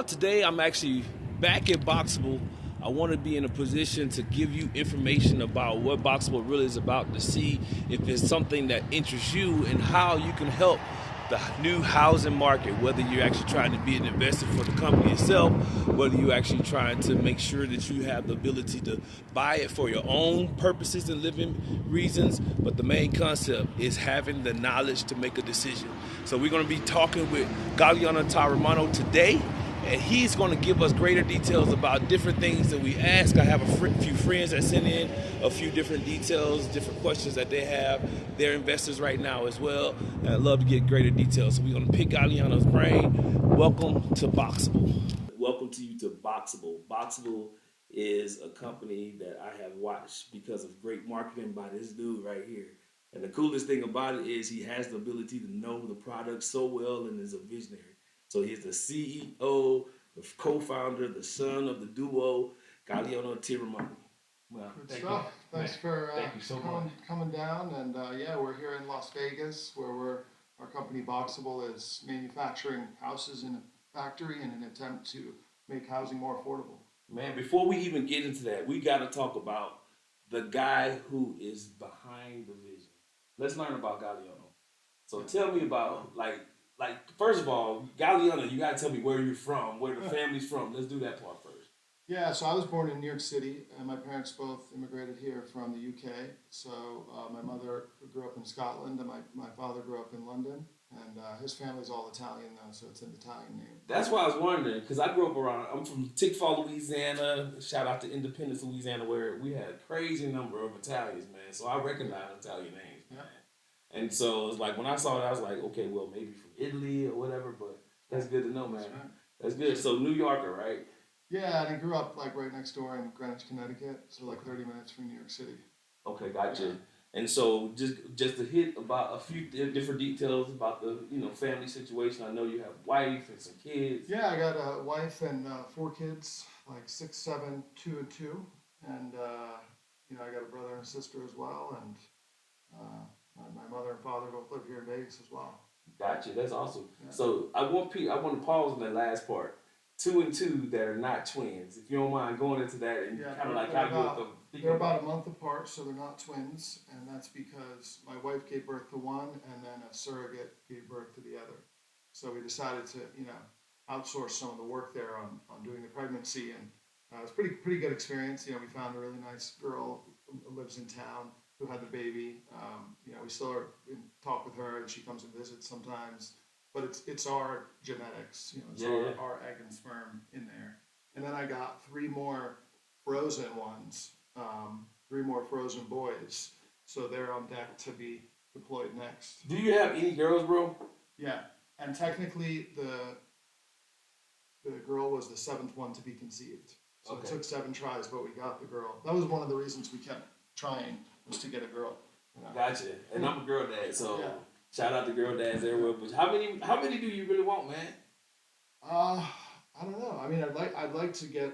y'all. Today I'm actually back at Boxable. I want to be in a position to give you information about what Boxable really is about, to see if it's something that interests you and how you can help the new housing market, whether you're actually trying to be an investor for the company itself, whether you're actually trying to make sure that you have the ability to buy it for your own purposes and living reasons. But the main concept is having the knowledge to make a decision. So we're going to be talking with Galiano Tiramani today, and he's going to give us greater details about different things that we ask. I have a few friends that send in a few different details, different questions that they have. They're investors right now as well, and I'd love to get greater details. So we're going to pick Galiano's brain. Welcome to Boxable. Welcome to you to Boxable. Boxable is a company that I have watched because of great marketing by this dude right here. And the coolest thing about it is he has the ability to know the product so well and is a visionary. So he's the CEO, the co-founder, the son of the duo, Galiano Tiramani. Well, good stuff. Thanks for coming down. And yeah, we're here in Las Vegas, where our company Boxable is manufacturing houses in a factory in an attempt to make housing more affordable. Man, before we even get into that, we got to talk about the guy who is behind the vision. Let's learn about Galiano. So tell me about like first of all, Galiano, you gotta tell me where you're from, where the family's from. Let's do that part first. Yeah, so I was born in New York City, and my parents both immigrated here from the UK. So my mother grew up in Scotland, and my father grew up in London. And his family's all Italian, though, so it's an Italian name. That's why I was wondering, because I grew up around, I'm from Tickfaw, Louisiana. Shout out to Independence, Louisiana, where we had a crazy number of Italians, man. So I recognize Italian names, man. Yeah. And so it's like when I saw it, I was like, okay, well, maybe from Italy or whatever, but that's good to know, man. That's right. That's good. So New Yorker, right? Yeah, and I grew up like right next door in Greenwich, Connecticut, so like 30 minutes from New York City. Okay, gotcha. Yeah. And so just to hit about a few different details about the family situation. I know you have a wife and some kids. Yeah, I got a wife and 4 kids, like 6, 7, 2, and 2, and I got a brother and a sister as well, and my mother and father both live here in Vegas as well. Gotcha. That's awesome. Yeah. So I want to pause on that last part. 2 and 2 that are not twins. If you don't mind going into that and kind of like how you they're about a month apart, so they're not twins, and that's because my wife gave birth to one, and then a surrogate gave birth to the other. So we decided to outsource some of the work there on doing the pregnancy, and it was pretty good experience. We found a really nice girl who lives in town who had the baby. We still are in talk with her, and she comes and visits sometimes. But it's our genetics, it's our egg and sperm in there. And then I got 3 more frozen ones, 3 more frozen boys. So they're on deck to be deployed next. Do you have any girls, bro? Yeah, and technically the girl was the 7th one to be conceived. So It took 7 tries, but we got the girl. That was one of the reasons we kept trying, was to get a girl. Gotcha. And I'm a girl dad, so. Yeah. Shout out to girl dads everywhere. But how many do you really want, man? I don't know. I mean, I'd like to get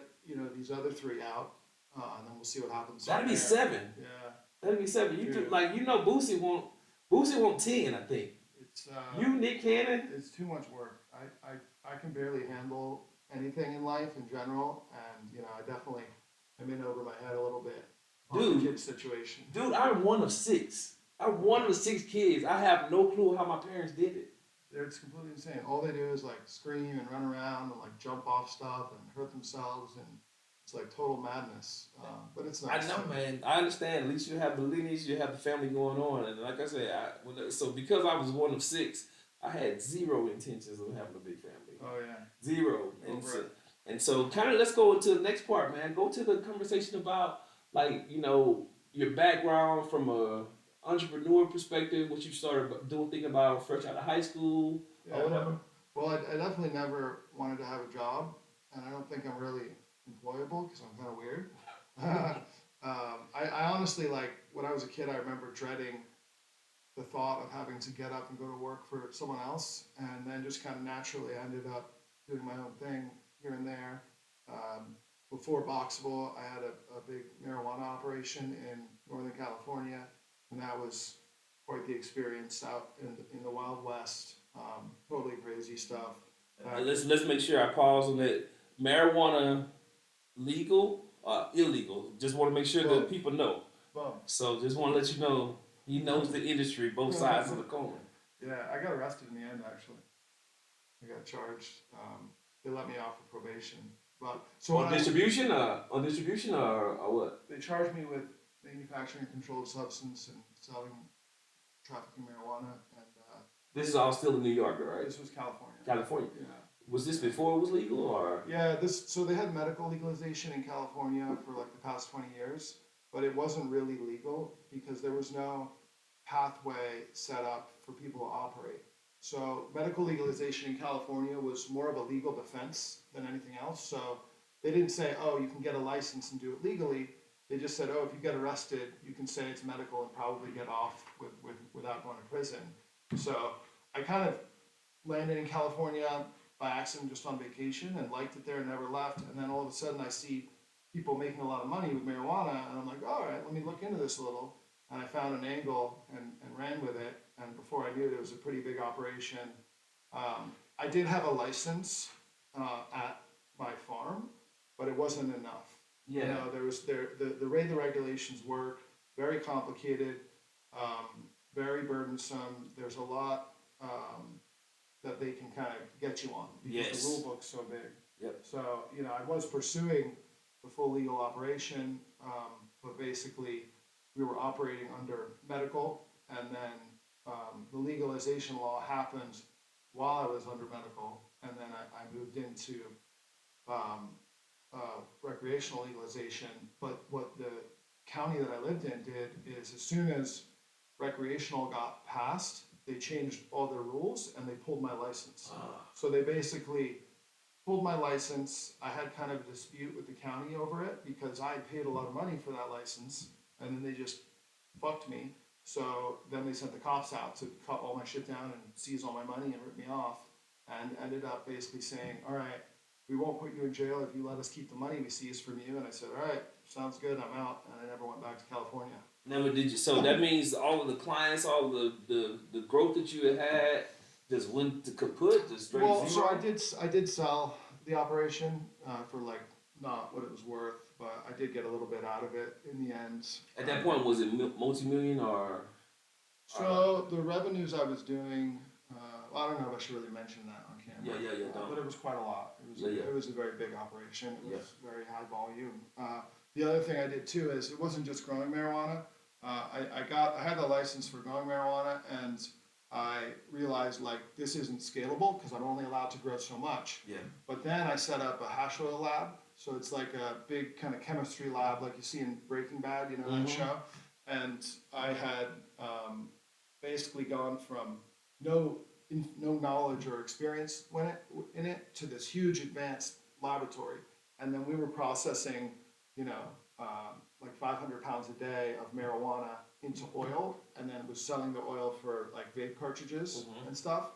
these other 3 out, and then we'll see what happens. That'd be 7. Yeah. That'd be 7. Boosie want 10. I think. It's Nick Cannon. It's too much work. I can barely handle anything in life in general, and I'm in over my head a little bit on the kid situation. Dude, I'm one of 6. I'm one of 6 kids. I have no clue how my parents did it. It's completely insane. All they do is like scream and run around and like jump off stuff and hurt themselves, and it's like total madness. But it's nice. I know, man. I understand. At least you have the lineage, you have the family going on, and like I said, so because I was one of 6, I had 0 intentions of having a big family. Oh yeah, 0. And so kind of let's go into the next part, man. Go to the conversation about your background from a entrepreneur perspective, what you started thinking about fresh out of high school or whatever. Well, I definitely never wanted to have a job, and I don't think I'm really employable because I'm kind of weird. I honestly, like, when I was a kid, I remember dreading the thought of having to get up and go to work for someone else, and then just kind of naturally I ended up doing my own thing here and there. Before Boxable, I had a big marijuana operation in Northern California, and that was quite the experience out in the Wild West. Totally crazy stuff. Let's make sure I pause on that. Marijuana legal, illegal. Just want to make sure that people know. Boom. So just want to let you know he knows the industry, both sides of the coin. Yeah, I got arrested in the end. Actually, I got charged. They let me off of probation. But so On distribution, or what? They charged me with manufacturing a controlled substance and selling, trafficking marijuana, and This is all still in New York, right? this was California. California. Yeah. Was this before it was legal, or? Yeah, so they had medical legalization in California for like the past 20 years, but it wasn't really legal because there was no pathway set up for people to operate. So medical legalization in California was more of a legal defense than anything else. So they didn't say, oh, you can get a license and do it legally. They just said, oh, if you get arrested, you can say it's medical and probably get off without going to prison. So I kind of landed in California by accident just on vacation and liked it there and never left. And then all of a sudden I see people making a lot of money with marijuana and I'm like, all right, let me look into this a little. And I found an angle and ran with it. And before I knew it, it was a pretty big operation. I did have a license at my farm, but it wasn't enough. Yeah. You know, the way the regulations work, very complicated, very burdensome. There's a lot that they can kind of get you on because the rule book's so big. Yep. So, you know, I was pursuing the full legal operation, but basically we were operating under medical, and then the legalization law happened while I was under medical, and then I moved into recreational legalization. But what the county that I lived in did is as soon as recreational got passed, they changed all their rules and they pulled my license. So they basically pulled my license. I had kind of a dispute with the county over it because I had paid a lot of money for that license, and then they just fucked me. So then they sent the cops out to cut all my shit down and seize all my money and rip me off, and ended up basically saying, all right, we won't put you in jail if you let us keep the money we seized from you. And I said, all right, sounds good, I'm out. And I never went back to California. Never did you. So that means all of the clients, all of the growth that you had just went to kaput, just straight Well, zero? so I did sell the operation for like not what it was worth, but I did get a little bit out of it in the end. At that point, was it multi-million or? So the revenues I was doing, I don't know if I should really mention that on camera. Yeah. But it was quite a lot. It was a very big operation. It was very high volume. The other thing I did too is it wasn't just growing marijuana. I had the license for growing marijuana, and I realized like this isn't scalable because I'm only allowed to grow so much. Yeah. But then I set up a hash oil lab. So it's like a big kind of chemistry lab like you see in Breaking Bad, you know, that show. And I had basically gone from no knowledge or experience in it to this huge advanced laboratory. And then we were processing, you know, like 500 pounds a day of marijuana into oil, and then was selling the oil for like vape cartridges and stuff.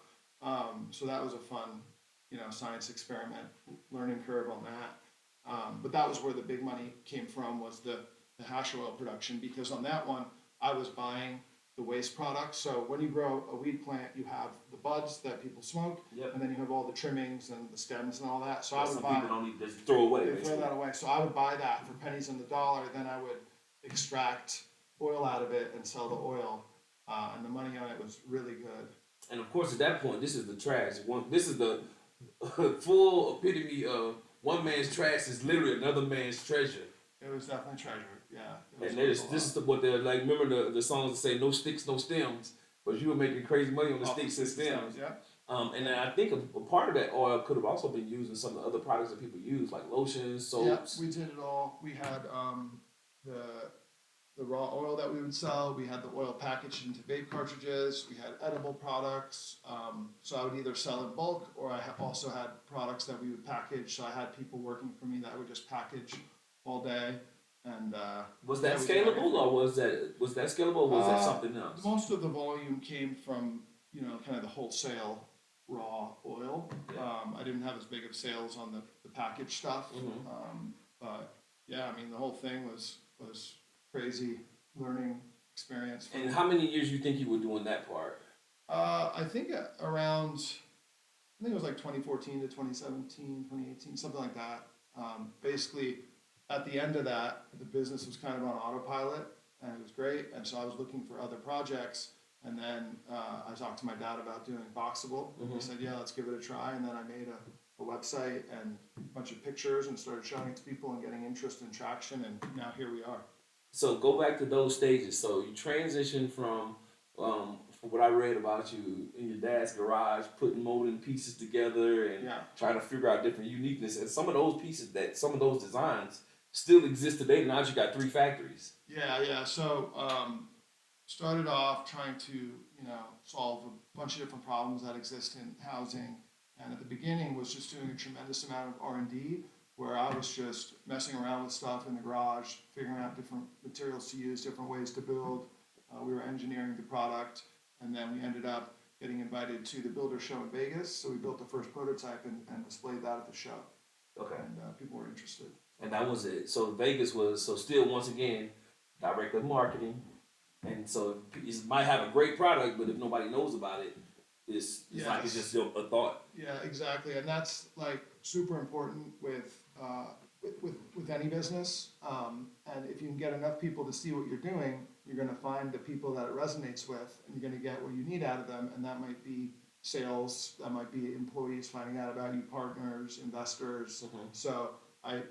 So that was a fun, you know, science experiment, learning curve on that. But that was where the big money came from, was the hash oil production, because on that one, I was buying the waste products. So when you grow a weed plant, you have the buds that people smoke, and then you have all the trimmings and the stems and all that. So I would buy. People don't need to throw away. They throw that away. So I would buy that for pennies on the dollar. Then I would extract oil out of it and sell the oil, and the money on it was really good. And of course, at that point, this is the trash. This is the full epitome of one man's trash is literally another man's treasure. It was definitely treasure. Yeah. And this is what they're like. Remember the songs that say "No sticks, no stems," but you were making crazy money on the sticks and stems. Yeah. And then I think a part of that oil could have also been used in some of the other products that people use, like lotions, soaps. Yeah, we did it all. We had the raw oil that we would sell. We had the oil packaged into vape cartridges. We had edible products. So I would either sell in bulk, or I also had products that we would package. So I had people working for me that would just package all day. And was that scalable, or was that scalable, or was that something else? Most of the volume came from, you know, kind of the wholesale raw oil. Yeah. I didn't have as big of sales on the packaged stuff. But yeah, I mean, the whole thing was crazy learning experience. And how many years you think you were doing that part? I think around I think it was like 2014 to 2017, 2018, something like that. Basically, at the end of that, the business was kind of on autopilot, and it was great. And so I was looking for other projects. And then I talked to my dad about doing Boxable. And he said, "Yeah, let's give it a try." And then I made a website and a bunch of pictures and started showing it to people and getting interest and traction. And now here we are. So go back to those stages. So you transition from what I read about you in your dad's garage, putting molding pieces together and Yeah. trying to figure out different uniqueness. And some of those pieces, some of those designs still exist today. Now you got 3 factories. Yeah. So started off trying to, solve a bunch of different problems that exist in housing. And at the beginning was just doing a tremendous amount of R&D where I was just messing around with stuff in the garage, figuring out different materials to use, different ways to build. We were engineering the product, and then we ended up getting invited to the Builder Show in Vegas. So we built the first prototype and displayed that at the show. Okay. And people were interested. And that was it. So Vegas was still once again director of marketing, and so you might have a great product, but if nobody knows about it, it's like it's just a thought. Yeah, exactly, and that's like super important with any business. And if you can get enough people to see what you're doing, you're going to find the people that it resonates with, and you're going to get what you need out of them, and that might be sales, that might be employees finding out about you, partners, investors. So I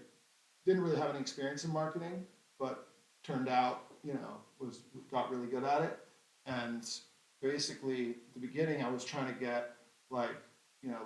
didn't really have any experience in marketing, but turned out, got really good at it. And basically, at the beginning, I was trying to get the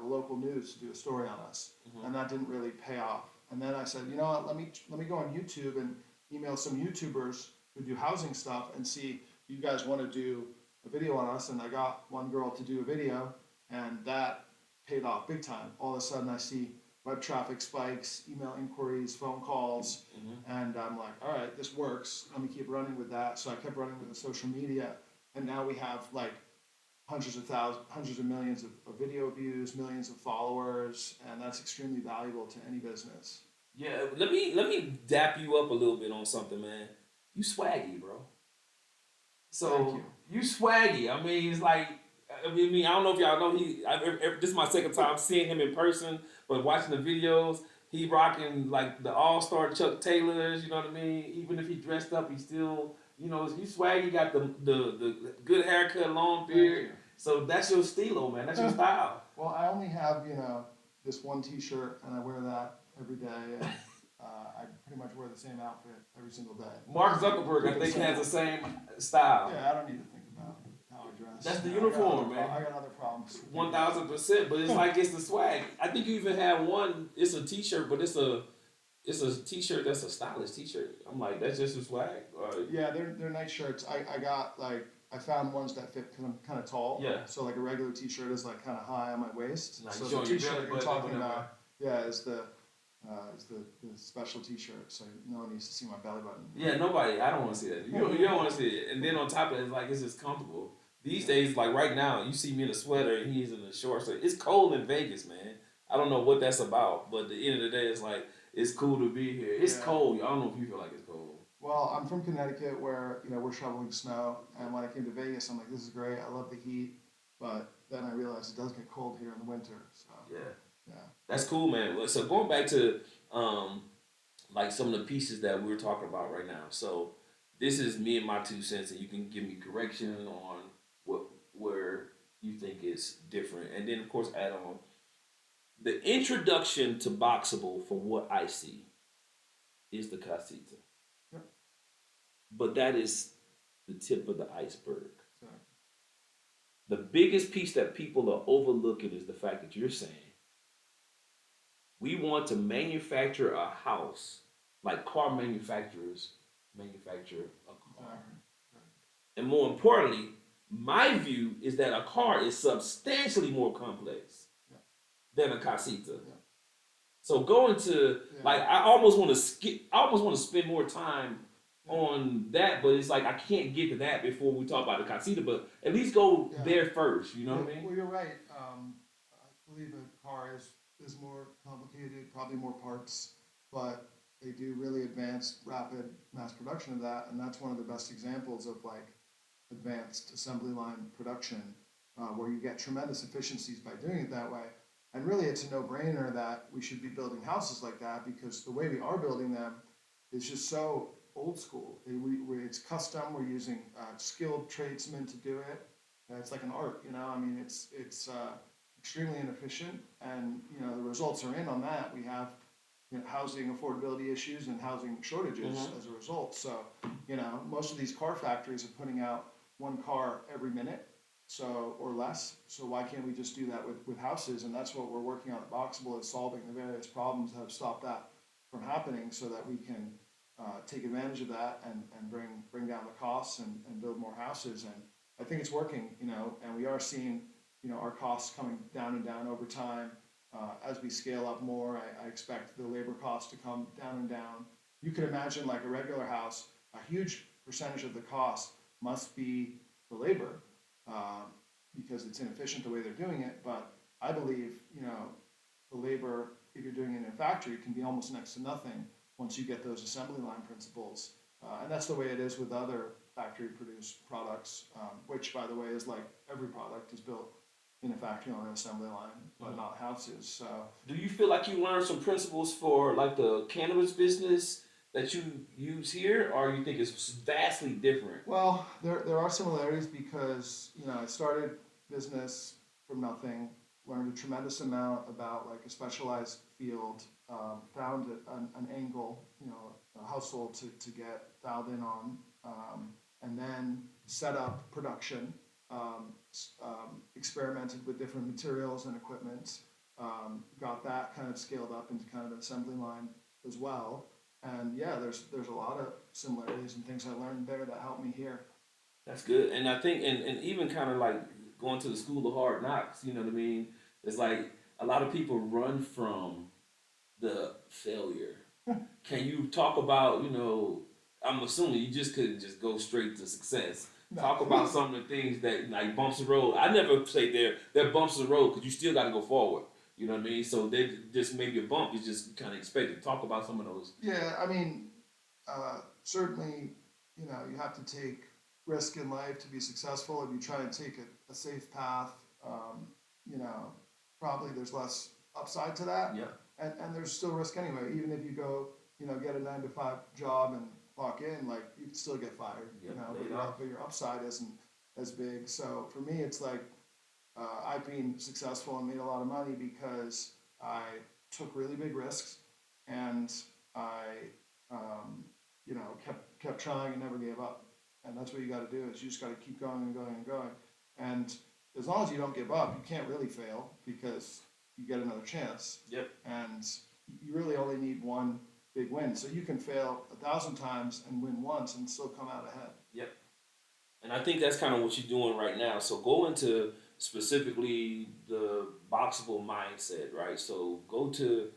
local news to do a story on us, and that didn't really pay off. And then I said, you know what, let me go on YouTube and email some YouTubers who do housing stuff and see if you guys want to do a video on us. And I got one girl to do a video, and that paid off big time. All of a sudden, I see web traffic spikes, email inquiries, phone calls, and I'm like, all right, this works. Let me keep running with that. So I kept running with the social media, and now we have like hundreds of millions of video views, millions of followers, and that's extremely valuable to any business. Yeah, let me dap you up a little bit on something, man. You swaggy, bro. So Thank you swaggy. I mean, it's like I don't know if y'all know this is my second time seeing him in person, but watching the videos, he rocking like the all-star Chuck Taylors. You know what I mean? Even if he dressed up, he still you swaggy. Got the good haircut, long beard. So that's your stilo, man. That's your style. Well, I only have this one T-shirt, and I wear that every day. And, I pretty much wear the same outfit every single day. Mark Zuckerberg, I think, has the same style. Yeah, I don't need to think about how I dress. That's the uniform, man. I got other problems. 1000%, but it's like it's the swag. I think you even have one. It's a T-shirt, but it's a T-shirt that's a stylish T-shirt. I'm like, that's just a swag. Yeah, they're nice shirts. I got I found ones that fit because I'm kind of tall. Yeah. So like a regular T-shirt is like kind of high on my waist. Like so you the showing your T-shirt belly you're button, talking whatever. about, is the special T-shirt. So no one needs to see my belly button. Yeah, nobody. I don't want to see that. You don't want to see it. And then on top of it, it's like it's just comfortable. These days, like right now, you see me in a sweater and he's in a shorts. So it's cold in Vegas, man. I don't know what that's about, but at the end of the day, it's like it's cool to be here. It's cold. I don't know if you feel like it's cold. Well, I'm from Connecticut, where we're shoveling snow, and when I came to Vegas, I'm like, this is great. I love the heat, but then I realized it does get cold here in the winter. So yeah, That's cool, man. So going back to like some of the pieces that we're talking about right now. So this is me and my 2 cents, and you can give me correction on where you think is different, and then of course add on the introduction to Boxable. From what I see, is the Casita. Yep. But that is the tip of the iceberg. Exactly. The biggest piece that people are overlooking is the fact that you're saying we want to manufacture a house like car manufacturers manufacture a car. Exactly. And more importantly, my view is that a car is substantially more complex than a casita. Yeah. So going to I almost want to skip. I almost want to spend more time on that, but it's like I can't get to that before we talk about the casita. But at least go there first. You know what I mean? Well, you're right. I believe a car is more complicated, probably more parts, but they do really advanced, rapid mass production of that, and that's one of the best examples of advanced assembly line production, where you get tremendous efficiencies by doing it that way. And really, it's a no-brainer that we should be building houses like that because the way we are building them is just so old school. It's custom. We're using skilled tradesmen to do it. It's like an art, you know. I mean, it's extremely inefficient, and you know the results are in on that. We have housing affordability issues and housing shortages as a result. So, you know, most of these car factories are putting out one car every minute, so or less. So why can't we just do that with houses? And that's what we're working on at Boxable, is solving the various problems that have stopped that from happening, so that we can take advantage of that and bring down the costs and build more houses. And I think it's working, you know, and we are seeing, you know, our costs coming down and down over time. As we scale up more, I expect the labor costs to come down and down. You could imagine like a regular house, a huge percentage of the cost must be the labor because it's inefficient the way they're doing it. But I believe, you know, the labor, if you're doing it in a factory, can be almost next to nothing once you get those assembly line principles. And that's the way it is with other factory produced products, which by the way is like every product is built in a factory on an assembly line, but not houses. So, Do you feel like you learned some principles for like the cannabis business that you use here, or you think it's vastly different? well, there are similarities because you know I started business from nothing, learned a tremendous amount about like a specialized field, found an angle, you know, a hustle to get dialed in on, and then set up production, experimented with different materials and equipment, got that kind of scaled up into kind of an assembly line as well. And yeah, there's a lot of similarities and things I learned there that helped me here. That's good. And I think, and even kind of like going to the school of hard knocks, you know what I mean? It's like a lot of people run from the failure. Can you talk about, you know, I'm assuming you just couldn't just go straight to success. Talk about some of the things that like bumps the road. I never say they're bumps in the road because you still got to go forward. You know what I mean? So they just maybe a bump is just kind of expected. Talk about some of those. Yeah, I mean, certainly, you know, you have to take risk in life to be successful. If you try and take a safe path, you know, probably there's less upside to that. Yeah. And there's still risk anyway. Even if you go, you know, get a 9 to 5 job and clock in, like you can still get fired. Yeah, You know, laid off. but your upside isn't as big. So for me, it's like I've been successful and made a lot of money because I took really big risks and I, you know, kept trying and never gave up. And that's what you got to do is you just got to keep going and going and going. And as long as you don't give up, you can't really fail because you get another chance. Yep. And you really only need one big win. So you can fail 1,000 times and win once and still come out ahead. Yep. And I think that's kind of what you're doing right now. So go into specifically the boxable mindset, right? So go to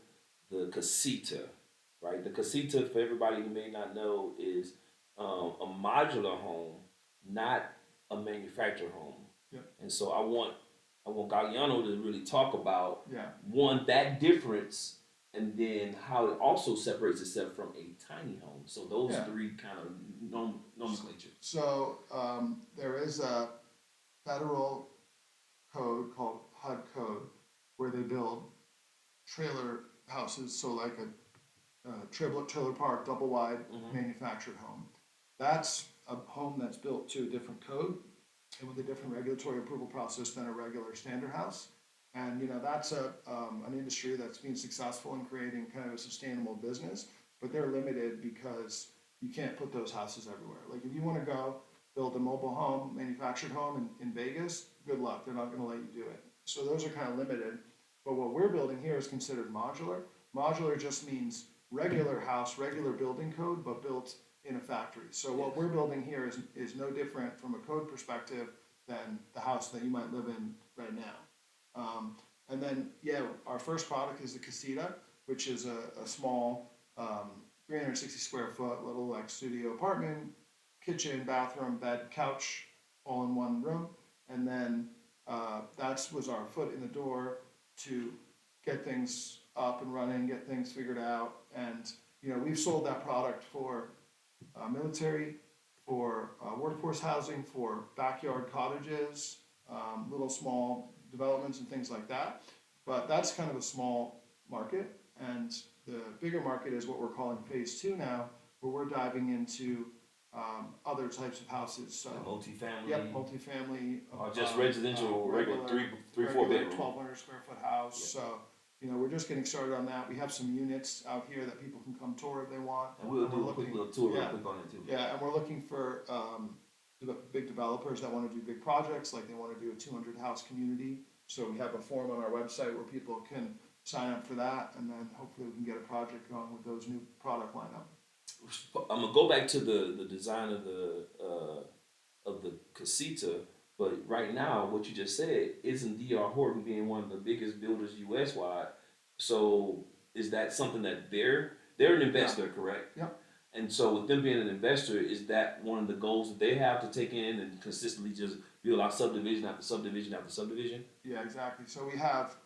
the casita, right? The casita, for everybody who may not know, is a modular home, not a manufactured home. Yep. And so I want Galiano to really talk about Yeah. one, that difference, and then how it also separates itself from a tiny home. So those Yeah. three kind of nomenclature. So there is a federal code called HUD code where they build trailer houses. So like a trailer park, double wide manufactured home. That's a home that's built to a different code and with a different regulatory approval process than a regular standard house. And you know that's an industry that's been successful in creating kind of a sustainable business, but they're limited because you can't put those houses everywhere. Like if you want to go build a mobile home, manufactured home in Vegas, good luck. They're not going to let you do it. So those are kind of limited. But what we're building here is considered modular. Modular just means regular house, regular building code, but built in a factory. So what we're building here is no different from a code perspective than the house that you might live in right now. And then, yeah, our first product is the Casita, which is a small 360 square foot little like studio apartment, kitchen, bathroom, bed, couch, all in one room. And then that was our foot in the door to get things up and running, get things figured out. And, you know, we've sold that product for military, for workforce housing, for backyard cottages, little small developments and things like that. But that's kind of a small market, and the bigger market is what we're calling phase two now, where we're diving into other types of houses. So Multifamily. yep, multifamily. Or just residential, regular three, 4 regular bedroom. 1,200 square foot house. Yeah. So we're just getting started on that. We have some units out here that people can come tour if they want. And we'll do we're a quick looking- little tour real yeah. quick on it too. Yeah, and we're looking for big developers that want to do big projects, like they want to do a 200 house community. So we have a form on our website where people can sign up for that, and then hopefully we can get a project going with those new product lineup. I'm gonna go back to the design of the casita, but right now, what you just said, isn't D.R. Horton being one of the biggest builders U.S. wide? So is that something that they're an investor, correct? Yep. And so with them being an investor, is that one of the goals that they have to take in and consistently just build out subdivision after subdivision after subdivision? Yeah, exactly. So we have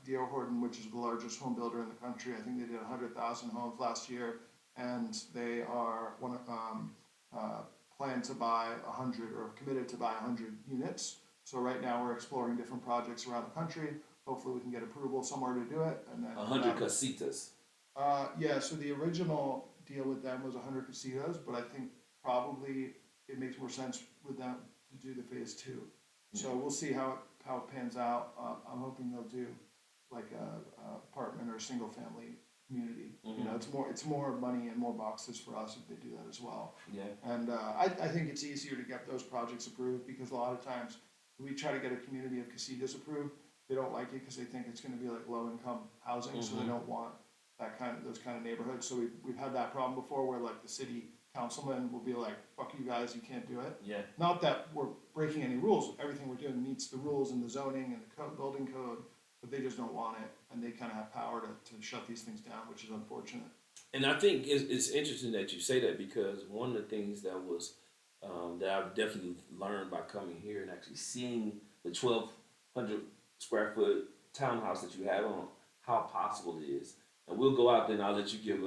D.R. Horton, which is the largest home builder in the country. I think they did 100,000 homes last year, and they are plan to buy 100 or committed to buy 100 units. So right now we're exploring different projects around the country. Hopefully we can get approval somewhere to do it, and then 100 casitas. Yeah. So the original deal with them was 100 casitas, but I think probably it makes more sense with them to do the phase two. So we'll see how it pans out. I'm hoping they'll do like a apartment or a single family community. It's more money and more boxes for us if they do that as well. Yeah. And I think it's easier to get those projects approved because a lot of times we try to get a community of casitas approved. They don't like it because they think it's going to be like low income housing, so they don't want those kind of neighborhoods. So we've had that problem before where like the city councilman will be like, "Fuck you guys, you can't do it." Yeah. Not that we're breaking any rules. Everything we're doing meets the rules and the zoning and the building code, but they just don't want it, and they kind of have power to shut these things down, which is unfortunate. And I think it's interesting that you say that because one of the things that was that I've definitely learned by coming here and actually seeing the 1,200 square foot townhouse that you have on how possible it is. And we'll go out there and I'll let you give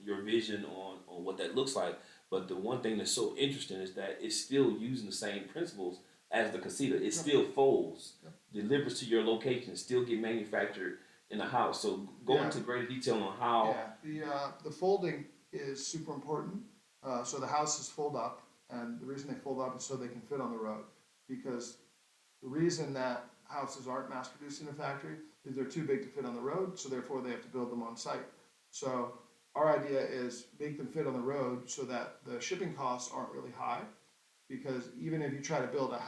your vision on what that looks like. But the one thing that's so interesting is that it's still using the same principles as the casita. It still folds, delivers to your location, still get manufactured in the house. So go into greater detail on how. Yeah, the folding is super important. So the houses fold up, and the reason they fold up is so they can fit on the road. Because the reason that houses aren't mass produced in a factory is they're too big to fit on the road, so therefore they have to build them on site. So our idea is make them fit on the road so that the shipping costs aren't really high. Because even if you try to build a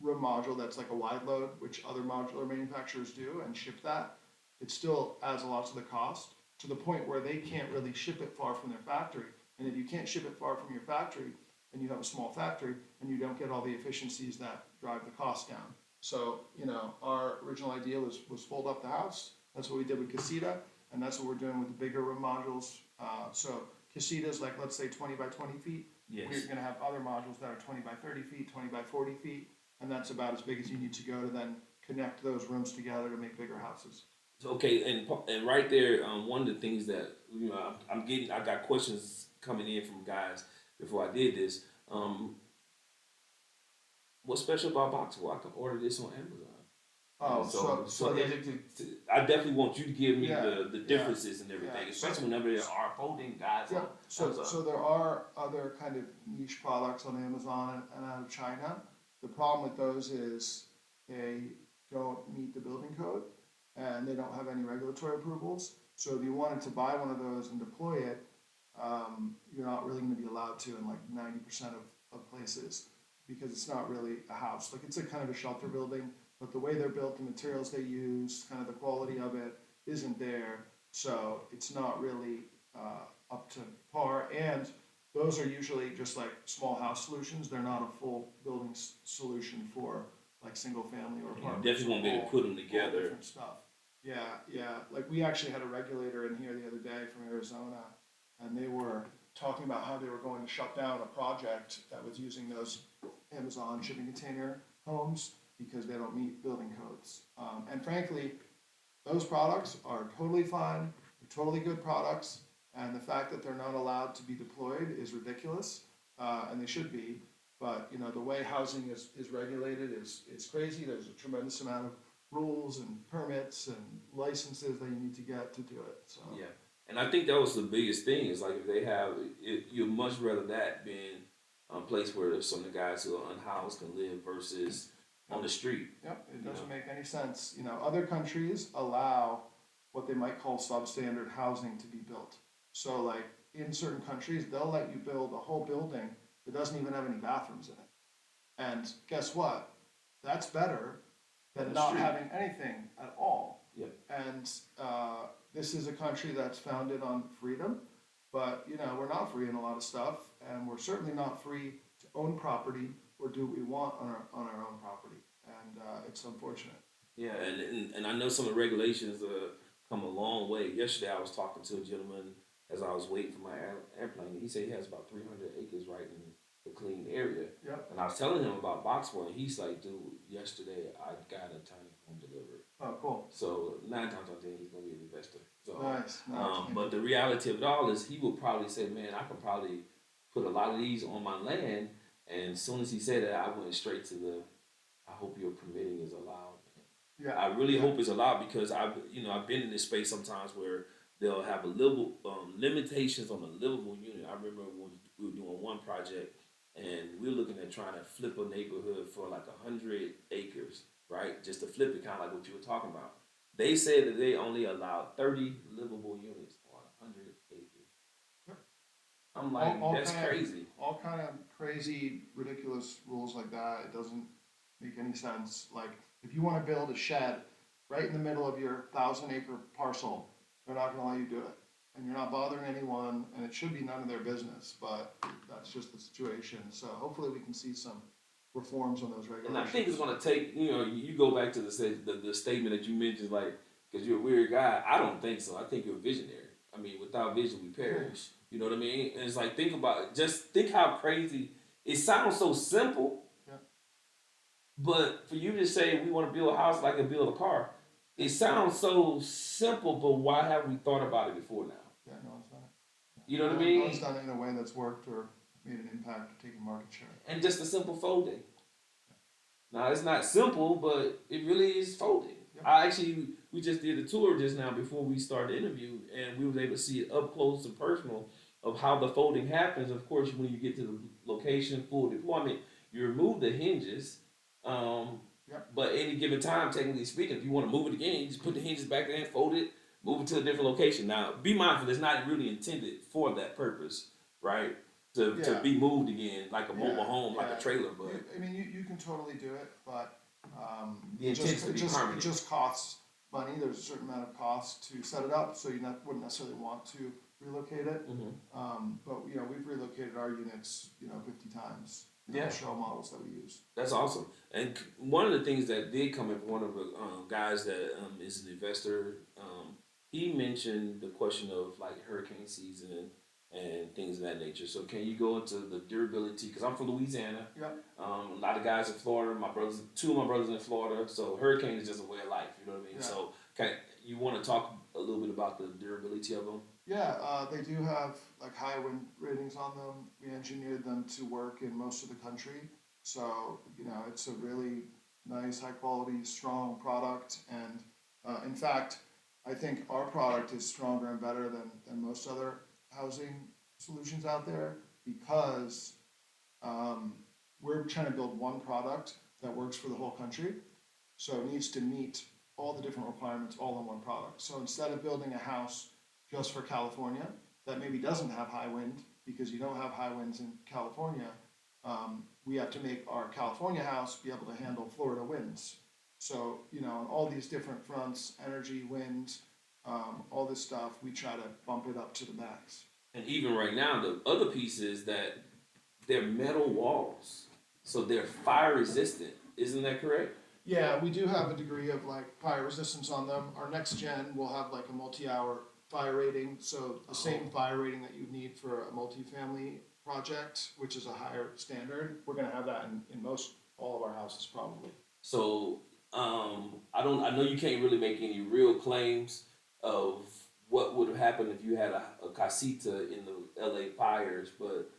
room module that's like a wide load, which other modular manufacturers do, and ship that, it still adds a lot to the cost to the point where they can't really ship it far from their factory. And if you can't ship it far from your factory, and you have a small factory, and you don't get all the efficiencies that drive the cost down. So, our original idea was fold up the house. That's what we did with Casita, and that's what we're doing with the bigger room modules. So Casitas, like let's say 20 by 20 feet. Yes. We're going to have other modules that are 20 by 30 feet, 20 by 40 feet, and that's about as big as you need to go to then connect those rooms together to make bigger houses. Okay, and right there, one of the things that I got questions coming in from guys before I did this. What's special about Boxable? I can order this on Amazon. I definitely want you to give me the differences and everything, especially whenever there are folding guys. Yeah. So there are other kind of niche products on Amazon and out of China. The problem with those is they don't meet the building code and they don't have any regulatory approvals. So if you wanted to buy one of those and deploy it, you're not really going to be allowed to in like 90% of places because it's not really a house. Like it's a kind of a shelter building, but the way they're built, the materials they use, kind of the quality of it isn't there. So it's not really up to par. And those are usually just like small house solutions. They're not a full building solution for like single family or apartments. You definitely won't be able to put them together. Different stuff. Yeah. Like we actually had a regulator in here the other day from Arizona, and they were talking about how they were going to shut down a project that was using those Amazon shipping container homes because they don't meet building codes. And frankly, those products are totally fine, they're totally good products, and the fact that they're not allowed to be deployed is ridiculous, and they should be. But the way housing is regulated is crazy. There's a tremendous amount rules and permits and licenses that you need to get to do it. So Yeah, and I think that was the biggest thing is like if they have, you'd much rather that being a place where some of the guys who are unhoused can live versus on the street. yep, it You know, doesn't make any sense. You know, other countries allow what they might call substandard housing to be built. So like in certain countries, they'll let you build a whole building that doesn't even have any bathrooms in it. And guess what? That's better on than the not street. having anything at all. Yep. And this is a country that's founded on freedom, but you know we're not free in a lot of stuff, and we're certainly not free to own property or do what we want on our own property, and it's unfortunate. Yeah, and I know some of the regulations come a long way. Yesterday, I was talking to a gentleman as I was waiting for my airplane. And he said he has about 300 acres right in the clean area. Yep. And I was telling him about Boxable, and he's like, "Dude, yesterday I got a tiny home delivered." Oh, cool. So 9 times out of 10, he's gonna be an investor. So, Nice. Nice. but the reality of it all is, he would probably say, "Man, I could probably put a lot of these on my land." And as soon as he said that, I went straight to the, "I hope your permitting is allowed." Yeah. I really hope it's allowed because I've been in this space sometimes where they'll have a little limitations on a livable unit. I remember when we were doing one project and we were looking at trying to flip a neighborhood for like 100 acres, right? Just to flip it, kind of like what you were talking about. They said that they only allowed 30 livable units on 100 acres. I'm like, that's crazy. All kind of crazy, ridiculous rules like that. It doesn't make any sense. Like if you want to build a shed right in the middle of your 1,000 acre parcel, they're not going to let you do it, and you're not bothering anyone, and it should be none of their business. But that's just the situation. So hopefully we can see some reforms on those regulations. And I think it's going to take, you go back to the statement that you mentioned, like, because you're a weird guy. I don't think so. I think you're a visionary. I mean, without vision, we perish. You know what I mean? And it's like, think about it. Just think how crazy it sounds. So simple, Yeah. but for you to say we want to build a house like I build a car, it sounds so simple. But why haven't we thought about it before now? Yeah, no one's done it. You know what I No mean? one's done it in a way that's worked or made an impact or taken market share. And just a simple folding. Now it's not simple, but it really is folding. Yep. We just did a tour just now before we started the interview, and we was able to see it up close and personal of how the folding happens. Of course, when you get to the location, full deployment, you remove the hinges. Yep. But any given time, technically speaking, if you want to move it again, you just put the hinges back there and fold it, move it to a different location. Now, be mindful, it's not really intended for that purpose, right? To Yeah. be moved again, like a mobile Yeah, home, like yeah. a trailer, but I mean, you can totally do it, but the intent is to be it permanent. just costs money. There's a certain amount of cost to set it up, so wouldn't necessarily want to relocate it. But you know, we've relocated our units, 50 times. Yeah. Show models that we use. That's awesome. And one of the things that did come up, one of the guys that is an investor, he mentioned the question of like hurricane season and things of that nature. So can you go into the durability? Because I'm from Louisiana. Yep. A lot of guys in Florida. Two of my brothers in Florida. So hurricane is just a way of life. You know what I mean? Yeah. So you want to talk a little bit about the durability of them? Yeah, they do have like high wind ratings on them. We engineered them to work in most of the country, so it's a really nice, high quality, strong product. And in fact, I think our product is stronger and better than most other housing solutions out there because we're trying to build one product that works for the whole country. So it needs to meet all the different requirements all in one product. So instead of building a house just for California that maybe doesn't have high wind because you don't have high winds in California, we have to make our California house be able to handle Florida winds. So, on all these different fronts, energy, wind, all this stuff, we try to bump it up to the max. And even right now, the other piece is that they're metal walls, so they're fire resistant. Isn't that correct? Yeah, we do have a degree of like fire resistance on them. Our next gen will have like a multi-hour fire rating, so the same fire rating that you need for a multifamily project, which is a higher standard. We're gonna have that in most all of our houses probably. So I know you can't really make any real claims of what would have happened if you had a casita in the LA fires, but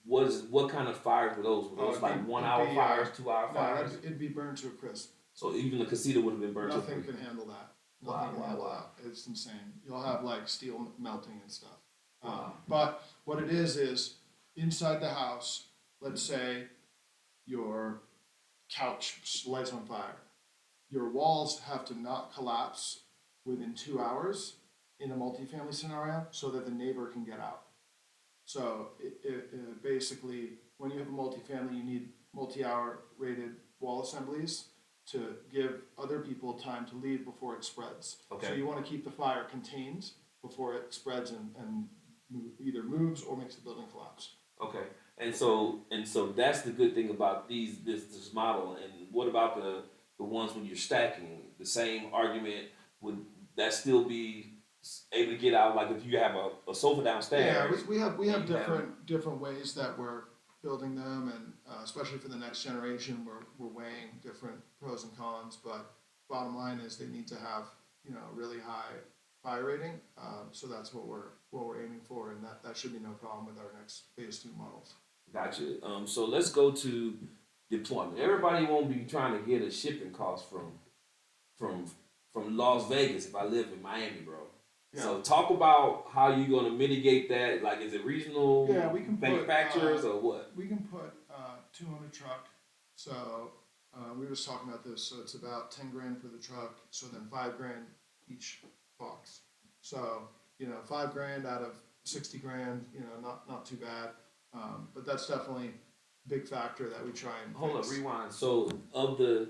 what kind of fires were those? Were those like 1 hour fires, 2 hour No, fires? it'd be burned to a crisp. So even the casita would have been burnt Nothing up. can handle that. Wow, Nothing can wow, handle wow. that. It's insane. You'll have like steel melting and stuff. Wow. But what it is inside the house, let's say your couch lights on fire. Your walls have to not collapse within 2 hours in a multifamily scenario so that the neighbor can get out. So basically, when you have a multifamily, you need multi-hour rated wall assemblies to give other people time to leave before it spreads. Okay. So you want to keep the fire contained before it spreads and either moves or makes the building collapse. Okay. And so that's the good thing about this model. And what about the ones when you're stacking? The same argument, would that still be able to get out? Like if you have a sofa downstairs. Yeah, we have you different ways that we're building them, and especially for the next generation, we're weighing different pros and cons. But bottom line is they need to have really high fire rating. So that's what we're aiming for, and that should be no problem with our next phase 2 models. Gotcha. So let's go to deployment. Everybody won't be trying to get a shipping cost from Las Vegas if I live in Miami, bro. Yeah. So talk about how you're going to mitigate that. Like, is it regional We can manufacturers or what? We can put 2 on a truck. So we were just talking about this. So it's about 10 grand for the truck. So then 5 grand each box. So 5 grand out of 60 grand. Not too bad. But that's definitely a big factor that we try and Hold fix. up, rewind. So of the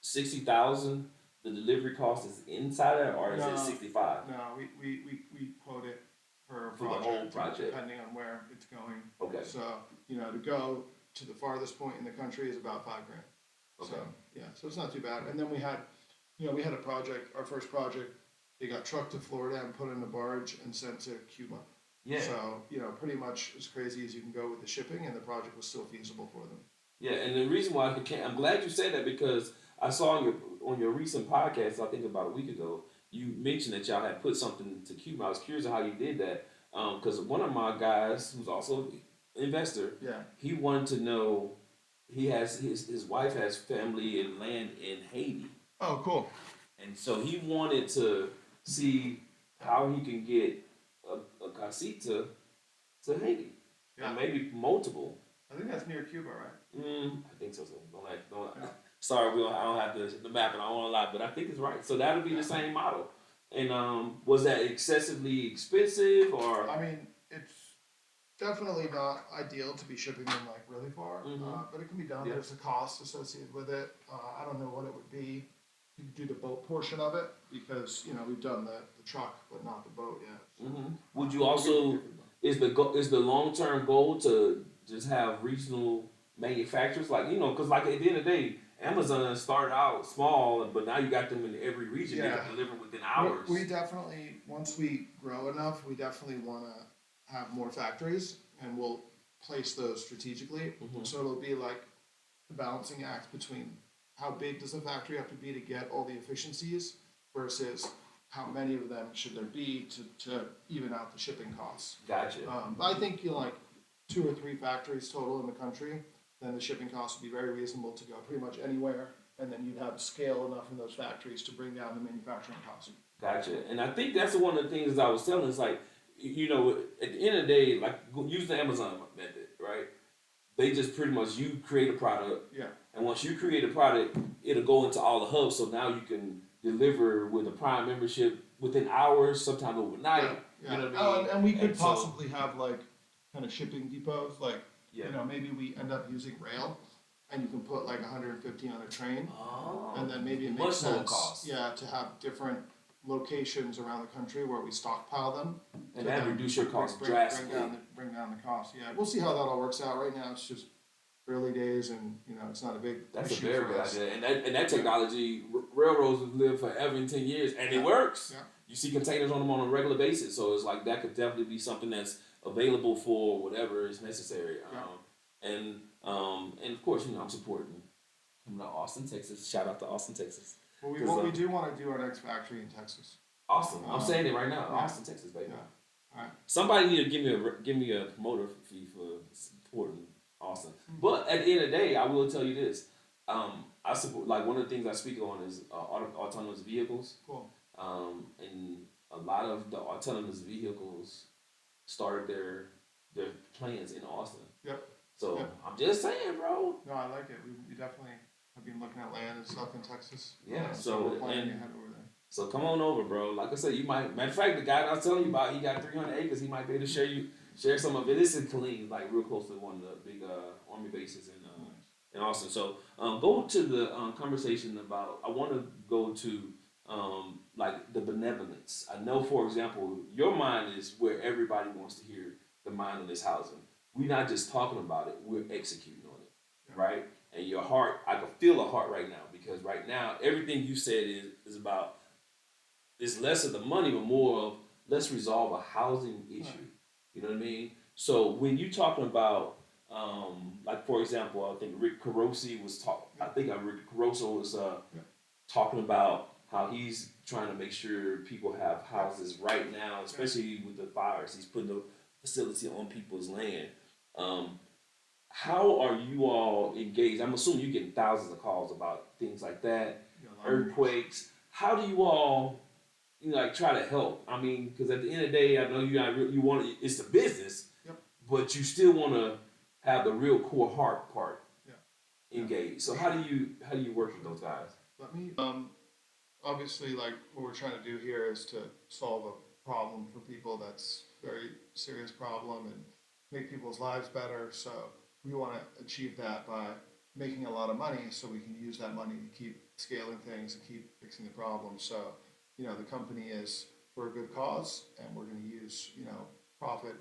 60,000, the delivery cost is inside that, or is it 65? No, we quote it per For the project, whole project. depending on where it's going. Okay. So to go to the farthest point in the country is about 5 grand. Okay. So so it's not too bad. And then we had a project, our first project. They got trucked to Florida and put in a barge and sent to Cuba. Yeah. So pretty much as crazy as you can go with the shipping, and the project was still feasible for them. Yeah, and the reason why I'm glad you said that, because I saw on your recent podcast, I think about a week ago, you mentioned that y'all had put something to Cuba. I was curious how you did that, because one of my guys, who's also an investor, he wanted to know, he has his wife has family and land in Haiti. Oh, cool. And so he wanted to see how he can get a casita to Haiti, and maybe multiple. I think that's near Cuba, right? I think so. Don't. Sorry, I don't have the map, and I don't want to lie, but I think it's right. So that'll be the same model. And was that excessively expensive, or? I mean, it's definitely not ideal to be shipping them like really far, but it can be done. Yeah. There's a cost associated with it. I don't know what it would be to do the boat portion of it, because we've done the truck but not the boat yet. So. Would you also is the long-term goal to just have regional manufacturers, like because like at the end of the day, Amazon started out small, but now you got them in every region. They can deliver within hours. We definitely, once we grow enough, we definitely want to have more factories, and we'll place those strategically. So it'll be like the balancing act between how big does the factory have to be to get all the efficiencies versus how many of them should there be to even out the shipping costs. Gotcha. But I think like 2 or 3 factories total in the country, then the shipping costs would be very reasonable to go pretty much anywhere, and then you'd have scale enough in those factories to bring down the manufacturing cost. Gotcha. And I think that's one of the things I was telling. It's like, at the end of the day, like use the Amazon method, right? They just pretty much, you create a product. Yeah. And once you create a product, it'll go into all the hubs. So now you can deliver with a Prime membership within hours, sometimes overnight. Yeah. You know what I mean? And we could possibly have like kind of shipping depots, like Yeah. maybe we end up using rail, and you can put like 150 on a train, and then maybe it makes sense, to have different locations around the country where we stockpile them, and that reduce your costs drastically. Bring down the cost. Yeah, we'll see how that all works out. Right now, it's just early days, and it's not a big That's issue a very for good us. idea, and that technology, railroads have lived forever in 10 years, and it works. Yeah. You see containers on them on a regular basis, so it's like that could definitely be something that's available for whatever is necessary. And of course, I'm supporting. I'm from Austin, Texas. Shout out to Austin, Texas. Well, we do want to do our next factory in Texas. Awesome. I'm saying it right now. Austin, Texas, baby. Yeah. All right. Somebody need to give me a promoter fee for supporting Austin. But at the end of the day, I will tell you this: I support, like, one of the things I speak on is autonomous vehicles. Cool. And a lot of the autonomous vehicles started their plans in Austin. Yep. So Yep. I'm just saying, bro. No, I like it. We definitely have been looking at land and stuff in Texas. Yeah. So we're planning And ahead over there. so come on over, bro. Like I said, you might. Matter of fact, the guy I was telling you about, he got 300 acres. He might be able to share some of it. It's in Killeen, like real close to one of the big army bases in Austin. So go to the conversation about. I want to go to like the benevolence. I know, for example, your mind is where everybody wants to hear the mindless housing. We're not just talking about it; we're executing on it, right? And your heart, I can feel a heart right now because right now everything you said is about. It's less of the money, but more of let's resolve a housing issue. You know what I mean? So when you talking about, like for example, I think Rick Carosi was talk. I think Rick Caroso was talking about how he's trying to make sure people have houses right now, especially with the fires. He's putting a facility on people's land. Um, how are you all engaged? I'm assuming you're getting thousands of calls about things like that, earthquakes. How do you all like try to help? I mean, because at the end of the day, I know you want it's the business, Yep. but you still want to have the real core heart part Yeah. engaged. So how do you work with those guys? Let me obviously, like, what we're trying to do here is to solve a problem for people that's very serious problem and make people's lives better. So we want to achieve that by making a lot of money so we can use that money to keep scaling things and keep fixing the problems. So, the company is for a good cause, and we're going to use, profit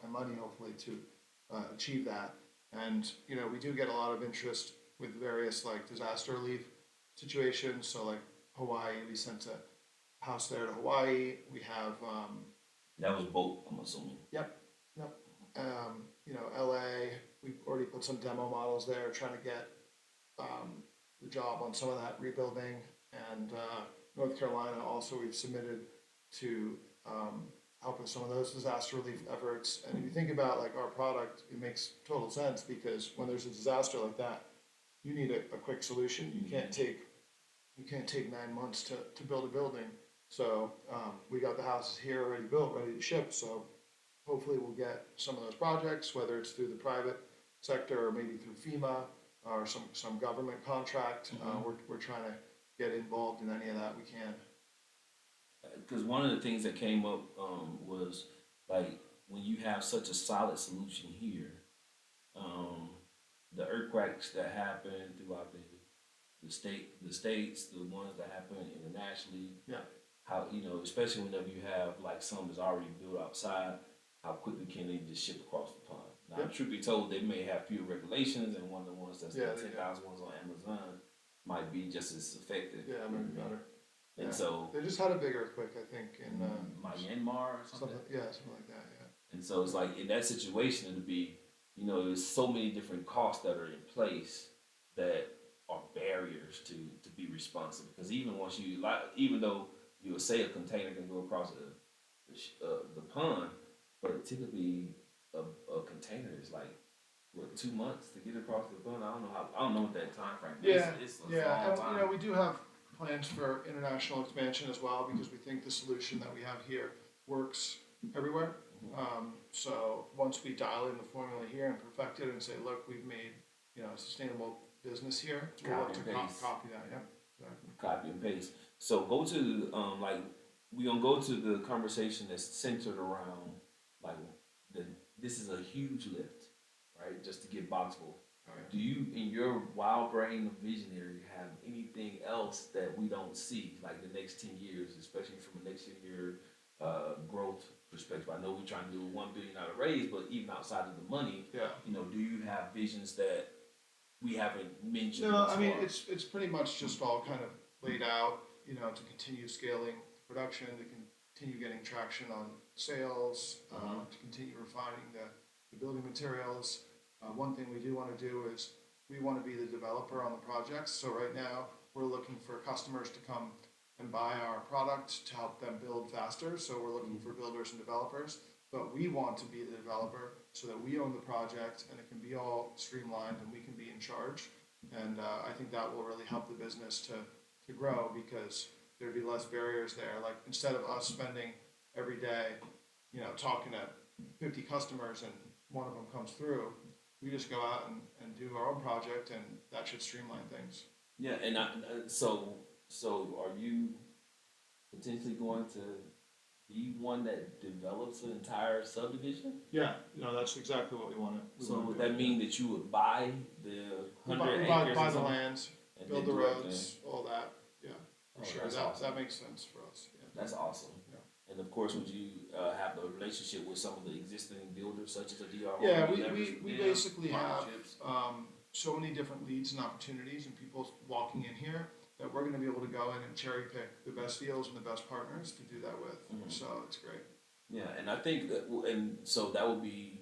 and money hopefully to achieve that. And, we do get a lot of interest with various like disaster relief situations. So like Hawaii, we sent a house there to Hawaii. We have, That was both, I'm assuming. yep, yep. LA, we've already put some demo models there, trying to get the job on some of that rebuilding. And North Carolina also, we've submitted to help with some of those disaster relief efforts. And if you think about like our product, it makes total sense because when there's a disaster like that, you need a quick solution. You can't take 9 months to build a building. So we got the houses here already built, ready to ship. So hopefully we'll get some of those projects, whether it's through the private sector or maybe through FEMA or some government contract. We're trying to get involved in any of that we can. Because one of the things that came up was like when you have such a solid solution here, um, the earthquakes that happen throughout the states, the ones that happen internationally, Yeah. how especially whenever you have like some that's already built outside, how quickly can they just ship across the pond? Now, Yep. truth be told, they may have fewer regulations, and one of the ones that's Yeah, the they 10,000 ones on Amazon might be just as effective. Yeah, maybe better. And Yeah. so They just had a big earthquake, I think, in Myanmar or something. something like that. Yeah. And so it's like in that situation, it'll be, there's so many different costs that are in place that are barriers to be responsible. Because even once you, like, even though you would say a container can go across the pond, but typically a container is like, what, 2 months to get across the pond? I don't know what that time frame is. Yeah, It's a yeah, long and time. we do have plans for international expansion as well because we think the solution that we have here works everywhere. So once we dial in the formula here and perfect it and say, look, we've made a sustainable business here, we'll look to Copy and paste. copy that. Yeah, exactly. Copy and paste. So go to like we're gonna go to the conversation that's centered around like this is a huge lift, right? Just to get Boxable. Do you, in your wild brain of visionary, have anything else that we don't see, like the next 10 years, especially from a next 10-year growth perspective? I know we're trying to do a $1 billion raise, but even outside of the money, Yeah. Do you have visions that we haven't mentioned? No, thus I mean far? it's pretty much just all kind of laid out, to continue scaling production, to continue getting traction on sales, to continue refining the building materials. One thing we do want to do is we want to be the developer on the projects. So right now we're looking for customers to come and buy our product to help them build faster. So we're looking for builders and developers, but we want to be the developer so that we own the project and it can be all streamlined and we can be in charge. And I think that will really help the business to grow because there'd be less barriers there. Like instead of us spending every day, talking to 50 customers and one of them comes through, we just go out and do our own project and that should streamline things. Yeah, and so are you potentially going to be one that develops an entire subdivision? Yeah, that's exactly what we want to. So would that mean that you would buy the We 100 buy, acres buy or the something? lands, And build then the do everything? roads, all that. Yeah, for Oh, sure. that's That awesome. that makes sense for us. Yeah. That's awesome. Yeah. And of course, would you have a relationship with some of the existing builders, such as a DR? Yeah, Would you leverage we them, basically have partnerships? so many different leads and opportunities and people walking in here that we're going to be able to go in and cherry pick the best deals and the best partners to do that with. So it's great. Yeah, and I think that, and so that would be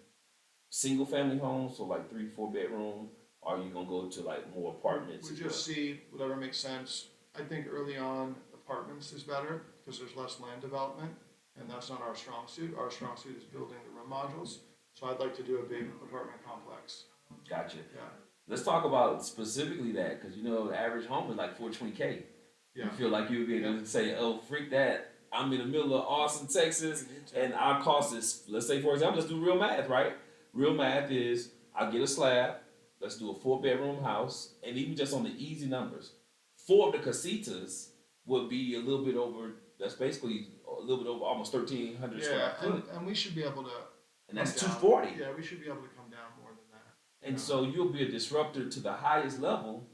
single family homes, so like 3, 4 bedroom. Or are you gonna go to like more apartments? We as just see whatever makes sense. I think early on apartments is better because there's less land development and that's not our strong suit. Our strong suit is building the room modules. So I'd like to do a big apartment complex. well? Gotcha. Yeah. Let's talk about specifically that, because the average home is like 420K. Yeah. You feel like you would be able to say, "Oh, freak that! I'm in the middle of Austin, Texas, We need to. and our cost is, let's say, for example, let's do real math, right? Real math is I get a slab. Let's do a 4 bedroom house, and even just on the easy numbers, 4 of the casitas would be a little bit over. That's basically a little bit over almost 1,300 Yeah, square foot, and we should be able to. and that's come down. 240. Yeah, we should be able to come down more than that. And so you'll be a disruptor to the highest level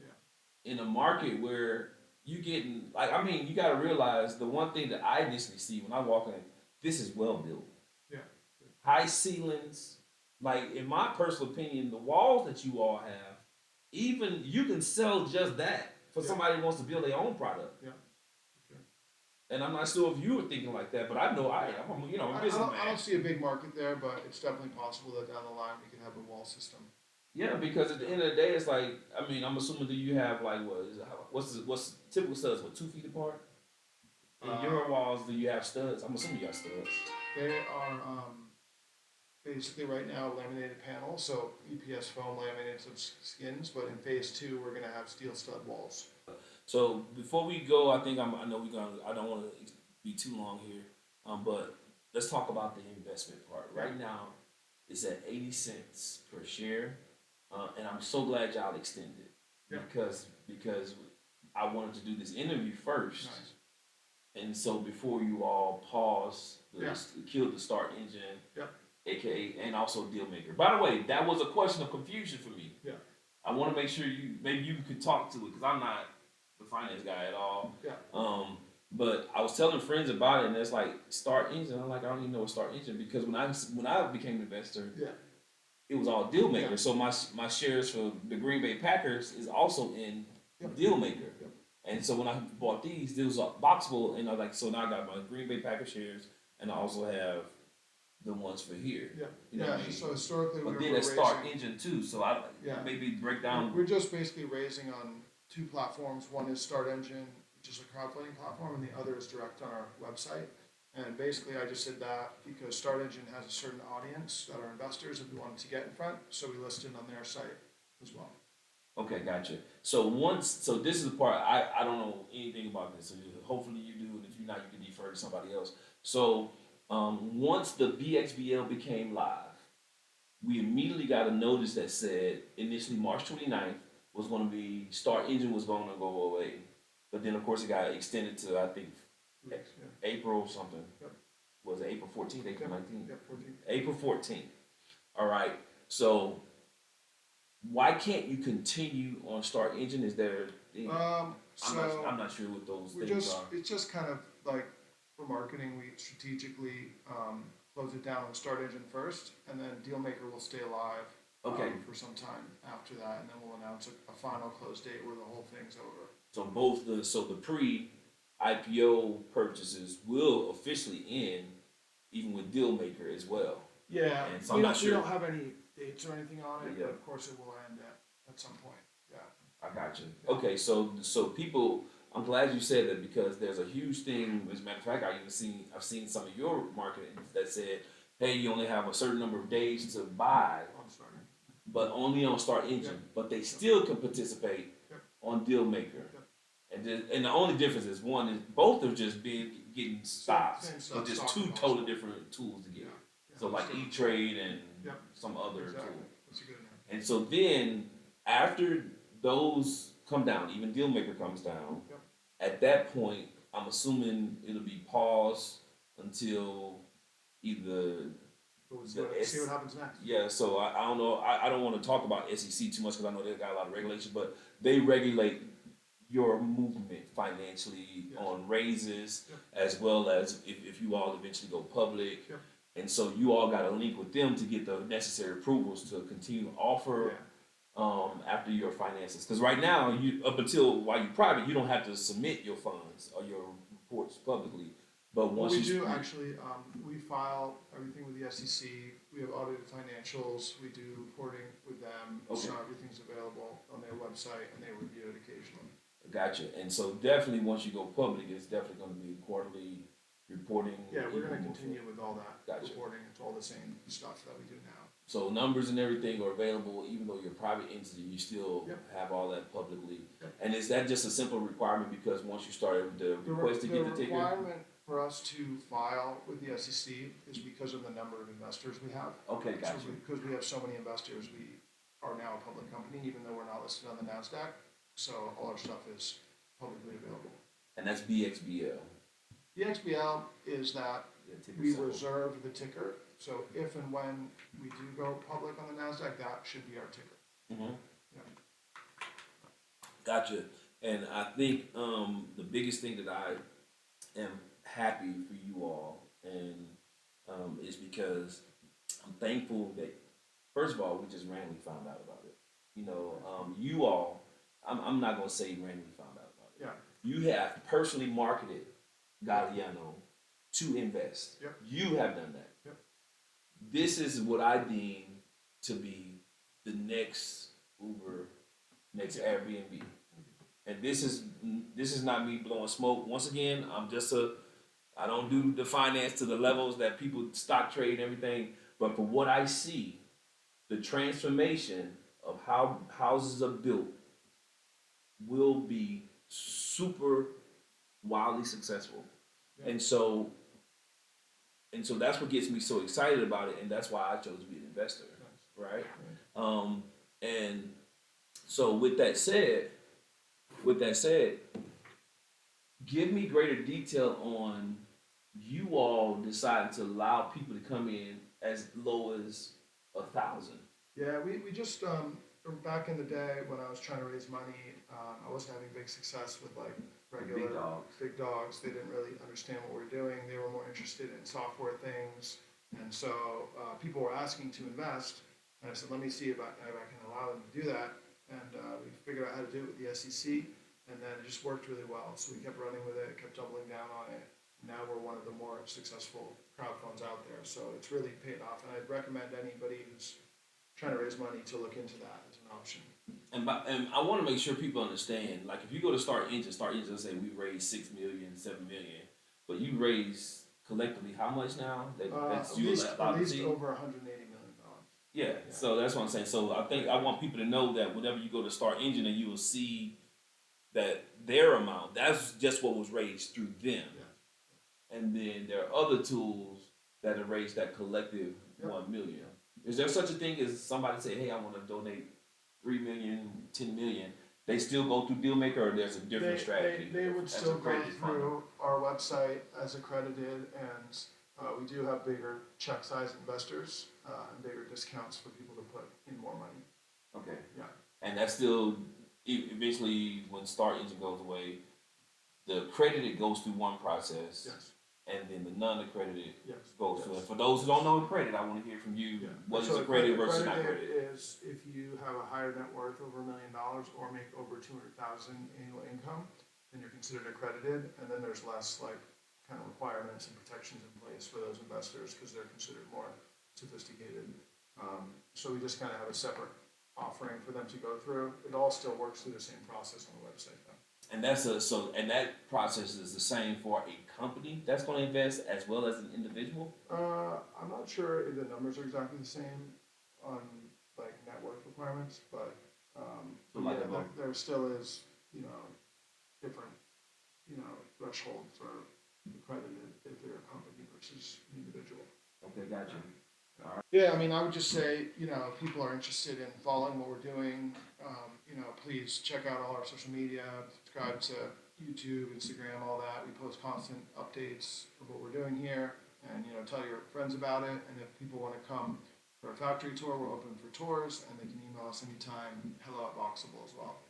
in a market where you getting you got to realize the one thing that I initially see when I walk in, this is well built. Yeah. High ceilings, like in my personal opinion, the walls that you all have, even you can sell just that for somebody who wants to build their own product. Yeah. Okay. And I'm not sure if you were thinking like that, but I know I am. I'm a I businessman. don't see a big market there, but it's definitely possible that down the line we can have a wall system. Yeah, because at the end of the day, it's like I'm assuming that you have like what's typical studs? What, 2 feet apart? In your walls, do you have studs? I'm assuming you have studs. They are basically right now laminated panels, so EPS foam laminated skins. But in phase 2, we're gonna have steel stud walls. So before we go, I know we're gonna. I don't want to be too long here, but let's talk about the investment part. Right now, it's at 80 cents per share, and I'm so glad y'all extended because I wanted to do this interview first. Nice. And so before you all pause, kill the start engine, aka, and also deal maker. By the way, that was a question of confusion for me. Yeah. I want to make sure maybe you could talk to it because I'm not the finance guy at all. Yeah. But I was telling friends about it, and it's like start engine. I'm like, I don't even know what start engine because when I became an investor, it was all deal maker. So my shares for the Green Bay Packers is also in deal maker. And so when I bought these, there was a Boxable, and I was like, so now I got my Green Bay Packers shares, and I also have the ones for here. Yeah. You know what I mean? So historically, But we're then a start raising. engine too. So I maybe break down. We're just basically raising on 2 platforms. One is Start Engine, which is a crowdfunding platform, and the other is direct on our website. And basically, I just did that because Start Engine has a certain audience that are investors that we wanted to get in front, so we listed on their site as well. Okay, gotcha. So this is the part I don't know anything about this. So hopefully you do, and if you're not, you can defer to somebody else. So once the BXBL became live, we immediately got a notice that said initially March 29th was going to be start engine was going to go away, but then of course it got extended to I think April something. Was it April 14th, April 19th? 14. April 14th. All right. So why can't you continue on start engine? Is there? I'm not sure what those things are. It's just kind of like for marketing, we strategically close it down on Start Engine first, and then Dealmaker will stay alive for some time after that, and then we'll announce a final close date where the whole thing's over. So the pre-IPO purchases will officially end, even with Dealmaker as well. Yeah, and so I'm not sure. We don't have any dates or anything on it, but of course it will end at some point. Yeah. I got you. Okay, so people, I'm glad you said that because there's a huge thing. As a matter of fact, I've seen some of your marketing that said, "Hey, you only have a certain number of days to buy." I'm sorry. but only on Start Engine. Yep. But they still can participate Yep. on Deal Maker. Yep. And the only difference is one is both are just getting stocks, same stuff, but just stock two and totally Boxable. different tools to get. Yeah. So like Sure. E-Trade and Yep. some other Exactly. tool. That's a good analogy. And so then after those come down, even Deal Maker comes down, Yep. at that point, I'm assuming it'll be paused until either But we'll the see what happens next. yeah, so I don't know. I don't want to talk about SEC too much because I know they've got a lot of regulations, but they regulate your movement financially Yes. on raises Yep. as well as if you all eventually go public. Yep. And so you all got to link with them to get the necessary approvals to continue to offer after your finances. Because right now, you up until while you're private, you don't have to submit your funds or your reports publicly. But Well, once we you do actually, we file everything with the SEC, we have audited financials, we do reporting with them, Okay. so everything's available on their website, and they review it occasionally. Gotcha. And so definitely once you go public, it's definitely going to be quarterly reporting. Yeah, we're gonna even more continue with all that Gotcha. reporting, it's all the same stuff that we do now. So numbers and everything are available, even though you're a private entity, you still Yep. have all that publicly. Yep. And is that just a simple requirement because once you start the request to get the ticker? requirement for us to file with the SEC is because of the number of investors we have. Okay, So gotcha. because we have so many investors, we are now a public company, even though we're not listed on the NASDAQ, so all our stuff is publicly available. And that's BXBL. The XBL is that Yeah, ticker we symbol. reserve the ticker, so if and when we do go public on the NASDAQ, that should be our ticker. Mhm. Yeah. Gotcha. And I think the biggest thing that I am happy for you all and is because I'm thankful that first of all we just randomly found out about it. You know, you all, I'm not gonna say randomly found out about it. Yeah. You have personally marketed Galiano to invest. Yep. You have done that. Yep. This is what I deem to be the next Uber, next Airbnb. And this is not me blowing smoke. Once again, I don't do the finance to the levels that people stock trade and everything. But for what I see, the transformation of how houses are built will be super wildly successful. Yeah. And so that's what gets me so excited about it, and that's why I chose to be an investor, right? And so with that said, give me greater detail on you all deciding to allow people to come in as low as 1,000. Yeah, we just, back in the day when I was trying to raise money, I wasn't having big success with like regular big dogs. They didn't really understand what we were doing. They were more interested in software things. And so people were asking to invest. And I said, let me see if I can allow them to do that. And we figured out how to do it with the SEC. And then it just worked really well. So we kept running with it, kept doubling down on it. Now we're one of the more successful crowd funds out there. So it's really paid off. And I'd recommend anybody who's trying to raise money to look into that as an option. And I want to make sure people understand, like if you go to Start Engine will say we raised 6 million, 7 million, but you raise collectively how much now? That's At you least allowed to see? over $180 million. Yeah, so that's what I'm saying. So I think I want people to know that whenever you go to Start Engine and you will see that their amount, that's just what was raised through them. Yeah. And then there are other tools that have raised that collective 1 million. Is there such a thing as somebody say, hey, I want to donate 3 million, 10 million? They still go through Dealmaker, or there's a different strategy? They would as still a go credit fund? through our website as accredited, and we do have bigger check size investors and bigger discounts for people to put in more money. Okay. Yeah. And that's still, eventually, when Start Engine goes away, the accredited goes through one process. Yes. And then the non-accredited Yes. goes through. And for those who don't know accredited, I want to hear from you. Yeah. What is So accredited versus not accredited accredited? is if you have a higher net worth over $1 million or make over 200,000 annual income, then you're considered accredited, and then there's less like kind of requirements and protections in place for those investors because they're considered more sophisticated. So we just kind of have a separate offering for them to go through. It all still works through the same process on the website though. And and that process is the same for a company that's going to invest as well as an individual. I'm not sure if the numbers are exactly the same on like net worth requirements, but So like yeah, about- there still is, different, threshold for accredited if they're a company versus an individual. Okay, gotcha. Yeah, I mean, I would just say, if people are interested in following what we're doing, please check out all our social media, subscribe to YouTube, Instagram, all that. We post constant updates of what we're doing here, and tell your friends about it. And if people want to come for a factory tour, we're open for tours, and they can email us anytime. Hello@Boxable as well.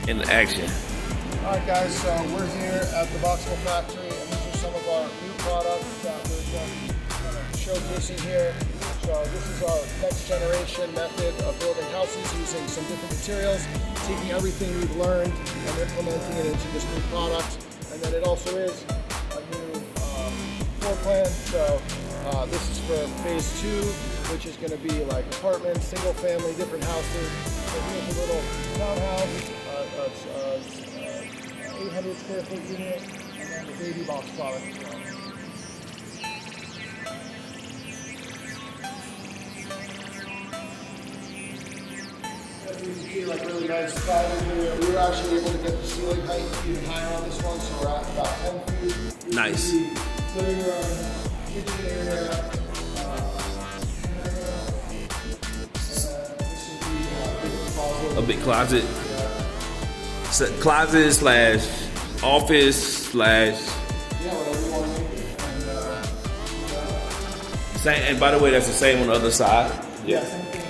In action. All right, guys, so we're here at the Boxable factory, and these are some of our new products that we're kind of showcasing here. So this is our next generation method of building houses using some different materials, taking everything we've learned and implementing it into this new product. And then it also is a new floor plan. So this is for phase 2, which is going to be like apartments, single family, different houses. So here's a little townhouse. It's 800 square foot unit, and then the baby box product as well. As you can see, like really nice cladding here. We were actually able to get the ceiling height even higher on this one, so we're at about 10 feet. Nice. Living room, kitchen area. A big closet. Closet slash office slash. Yeah, whatever you want to make it. And, Same, and by the way, that's the same on the other side. yeah, same thing.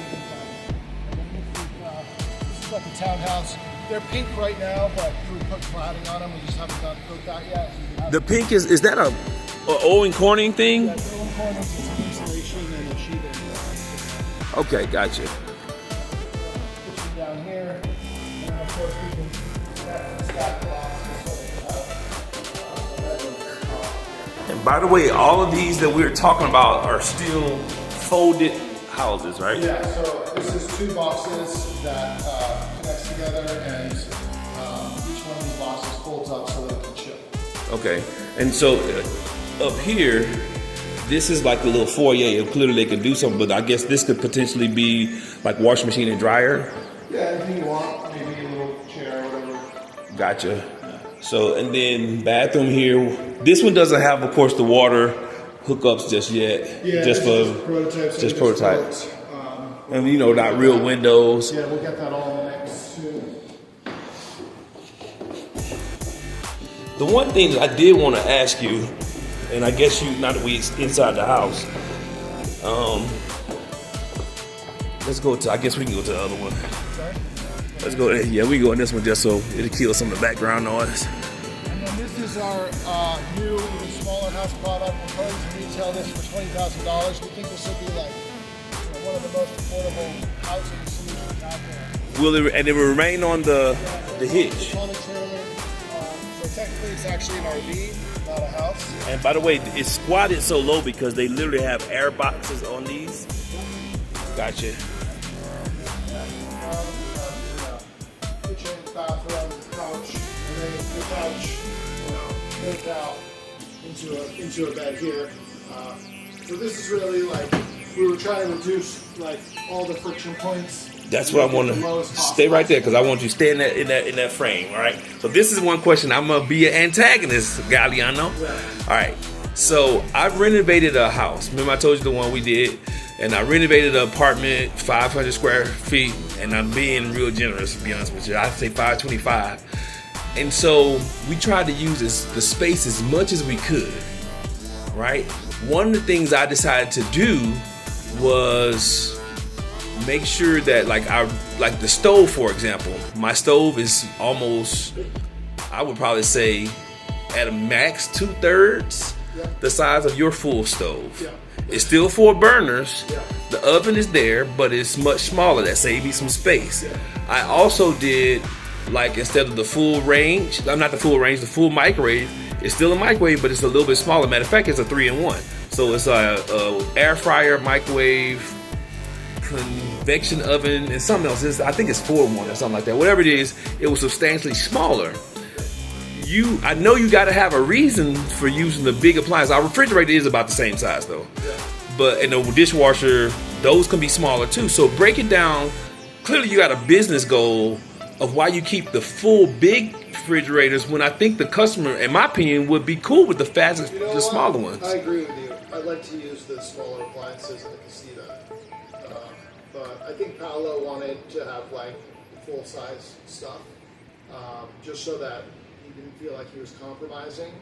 This is like a townhouse. They're pink right now, but we would put cladding on them. We just haven't built that yet. The pink is that a Owen Corning thing? Yeah, it's own corners, it's an insulation and a sheathing. Okay, gotcha. Kitchen down here, and then of course we can stack the boxes. And by the way, all of these that we're talking about are still folded houses, right? Yeah, so this is 2 boxes that connects together, and each one of these boxes folds up so that it can chill. Okay, and so up here, this is like a little foyer. Clearly they could do something, but I guess this could potentially be like washing machine and dryer. Yeah, anything you want, maybe a little chair or whatever. Gotcha. So, and then bathroom here. This one doesn't have, of course, the water hookups just yet. Yeah, just this for is prototype. So just we prototype. quote, And not real windows. Yeah, we'll get that all in the next soon. The one thing that I did want to ask you, and I guess now that we inside the house, let's go to. I guess we can go to the other one. Sorry? Let's go. Yeah, we go in this one just so it'll kill some of the background noise. And then this is our new, even smaller house product. We're going to retail this for $20,000. We think this will be like one of the most affordable housing solutions out there. It will remain on the hitch? It's on a trailer. So technically it's actually an RV, not a house. And by the way, it's squatted so low because they literally have air boxes on these. Gotcha. Kitchen, bathroom, couch, and then the couch, built out into a bed here. So this is really like, we were trying to reduce like all the friction points. That's what I want to stay right there because I want you to stay in that frame. All right. So this is one question. I'm gonna be an antagonist, Galiano. Yeah. All right. So I renovated a house. Remember I told you the one we did, and I renovated an apartment, 500 square feet, and I'm being real generous to be honest with you. I'd say 525. And so we tried to use the space as much as we could. Right. One of the things I decided to do was make sure that like the stove, for example, my stove is almost, I would probably say at a max 2/3 the size of your full stove. Yeah. It's still 4 burners. Yeah. The oven is there, but it's much smaller. That saves me some space. Yeah. I also did like instead of the full range, not the full range, the full microwave. It's still a microwave, but it's a little bit smaller. Matter of fact, it's a 3-in-1. So it's a air fryer, microwave, convection oven and something else. I think it's 4-in-1 or something like that. Whatever it is, it was substantially smaller. I know you got to have a reason for using the big appliance. Our refrigerator is about the same size though, but in the dishwasher, those can be smaller too. So break it down. Clearly, you got a business goal of why you keep the full big refrigerators when I think the customer, in my opinion, would be cool with the smaller ones. I agree with you. I like to use the smaller appliances in the Casita, but I think Paolo wanted to have like full size stuff, just so that he didn't feel like he was compromising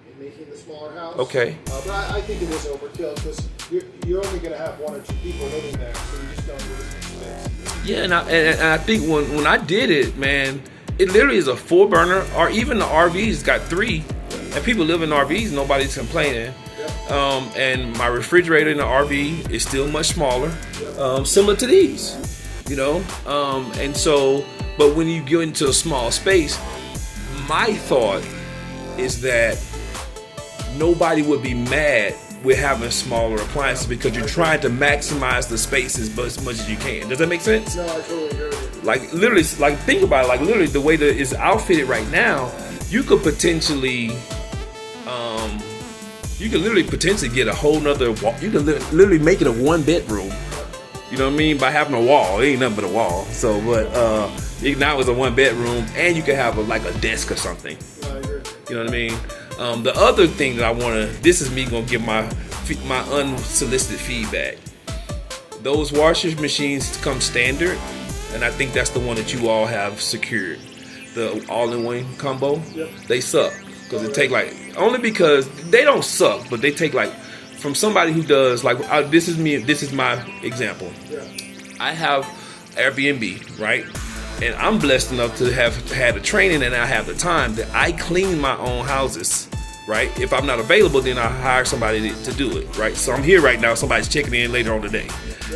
in making the smaller house. Okay. But I think it was overkill because you're only going to have 1 or 2 people living there, so you just don't need as much space. Yeah, and I think when I did it, man, it literally is a 4-burner, or even the RVs got 3, and people live in RVs, nobody's complaining. And my refrigerator in the RV is still much smaller, similar to these, you know. And so, but when you get into a small space, my thought is that nobody would be mad with having smaller appliances because you're trying to maximize the spaces as much as you can. Does that make sense? No, I totally agree with you. Like literally, like think about it. Like literally, the way that it's outfitted right now, you could potentially, get a whole nother wall. You could literally make it a 1-bedroom. You know what I mean? By having a wall, it ain't nothing but a wall. So, but now it's a 1-bedroom, and you can have like a desk or something. No, I agree. You know what I mean? The other thing that I want to, this is me gonna give my unsolicited feedback. Those washer machines come standard, and I think that's the one that you all have secured. The all-in-one combo. Yep. They suck because it take like, only because they don't suck, but they take like, from somebody who does like, this is my example. Yeah. I have Airbnb, right? And I'm blessed enough to have had the training and I have the time that I clean my own houses, right? If I'm not available, then I hire somebody to do it, right? So I'm here right now, somebody's checking in later on today,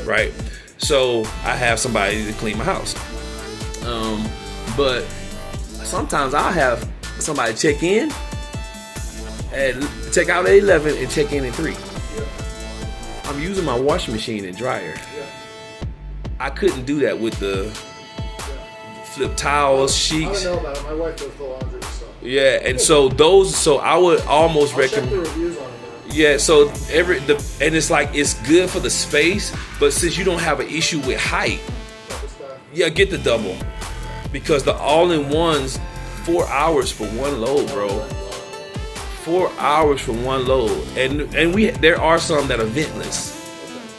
right? So I have somebody to clean my house. But sometimes I'll have somebody check in, and check out at 11 and check in at 3. I'm using my washing machine and dryer. I couldn't do that with the flip towels, sheets. I don't know about it. My wife does the laundry and stuff. Yeah, and so I would almost recommend. Check the reviews on it. Yeah, so and it's like it's good for the space, but since you don't have an issue with height, yeah, get the double, because the all-in-ones, 4 hours for one load, bro. 4 hours for one load, and there are some that are ventless.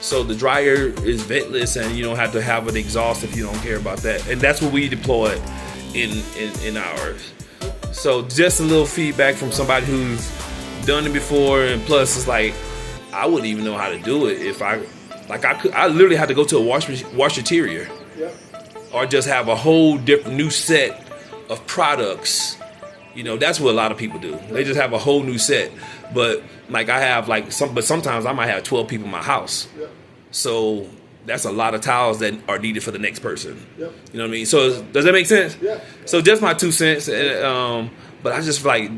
So the dryer is ventless, and you don't have to have an exhaust if you don't care about that. And that's what we deploy in ours. So just a little feedback from somebody who's done it before, and plus it's like I wouldn't even know how to do it if I literally had to go to a washateria, or just have a whole different new set of products. You know, that's what a lot of people do. They just have a whole new set. But like I have but sometimes I might have 12 people in my house. So that's a lot of towels that are needed for the next person. You know what I mean? So does that make sense? Yeah. So just my 2 cents. But I just like,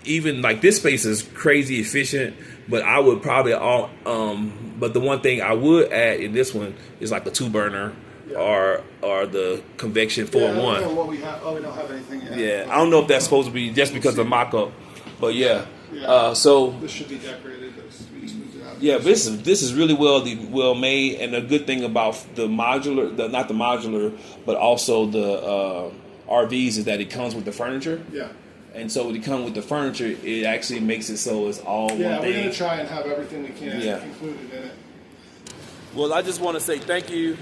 even like this space is crazy efficient, but I would probably but the one thing I would add in this one is like a 2-burner. Or the convection 4-in-1. I don't know what we have. Oh, we don't have anything yet. Yeah, I don't know if that's supposed to be just because of mock-up, but yeah. So this should be decorated. We just moved it out. yeah, this is really well made, and the good thing about the modular, not the modular, but also the RVs is that it comes with the furniture. Yeah. And so when it comes with the furniture, it actually makes it so it's all one thing. Yeah, we're gonna try and have everything we can included in it. Well, I just want to say thank you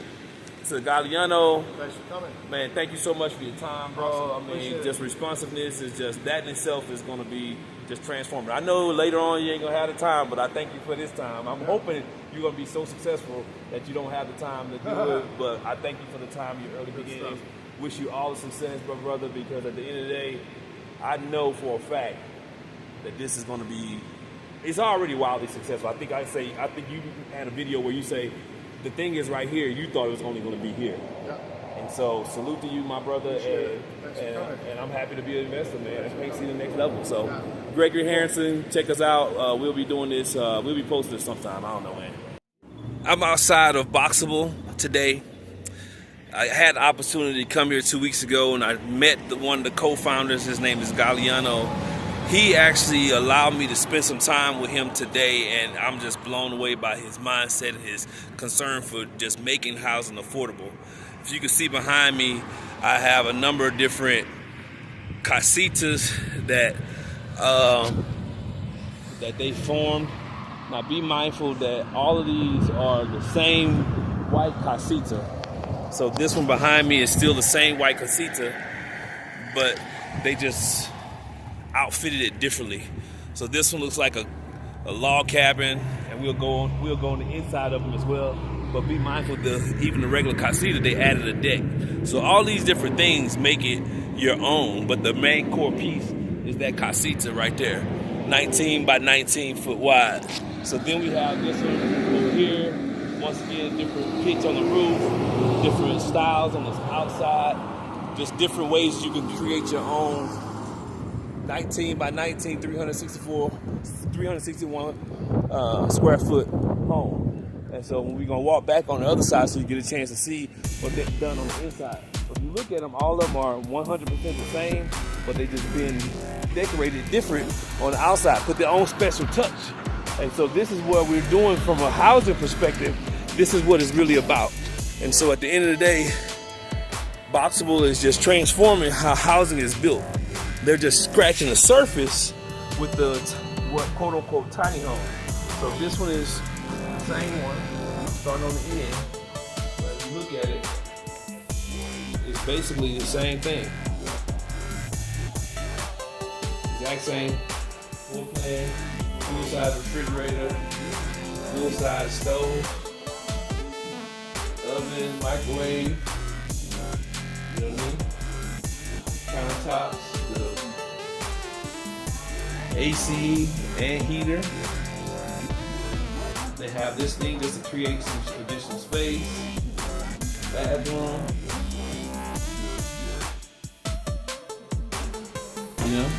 to Galiano. Thanks for coming. Man, thank you so much for your time, bro. Awesome. I mean, just responsiveness is just, that in itself is going to be just transformative. I know later on you ain't going to have the time, but I thank you for this time. I'm hoping you're going to be so successful that you don't have the time to do it, but I thank you for the time, your early beginnings. Wish you all the success, brother, because at the end of the day, I know for a fact that this is going to be, it's already wildly successful. I think you had a video where you say, the thing is right here, you thought it was only going to be here. And so salute to you, my brother, and I'm happy to be an investor, man. Let's make it to the next level. So Gregory Harrison, check us out. We'll be doing this, we'll be posting this sometime. I don't know, man. I'm outside of Boxable today. I had the opportunity to come here 2 weeks ago, and I met one of the co-founders. His name is Galiano. He actually allowed me to spend some time with him today, and I'm just blown away by his mindset and his concern for just making housing affordable. If you can see behind me, I have a number of different casitas that they formed. Now be mindful that all of these are the same white casita. So this one behind me is still the same white casita, but they just outfitted it differently. So this one looks like a log cabin, and we'll go on the inside of them as well. But be mindful that even the regular casita, they added a deck. So all these different things make it your own, but the main core piece is that casita right there, 19 by 19 foot wide. So then we have this one over here. Once again, different pitch on the roof, different styles on the outside, just different ways you can create your own 19 by 19, 361 square foot home. And so we're gonna walk back on the other side so you get a chance to see what they've done on the inside. If you look at them, all of them are 100% the same, but they just been decorated different on the outside, put their own special touch. And so this is what we're doing from a housing perspective. This is what it's really about. And so at the end of the day, Boxable is just transforming how housing is built. They're just scratching the surface with the what quote unquote tiny home. So this one is the same one, starting on the end. But if you look at it, it's basically the same thing. Exact same full plan, full size refrigerator, full size stove, oven, microwave, you know what I mean? Countertops, the AC and heater. They have this thing just to create some additional space. Bathroom. You know?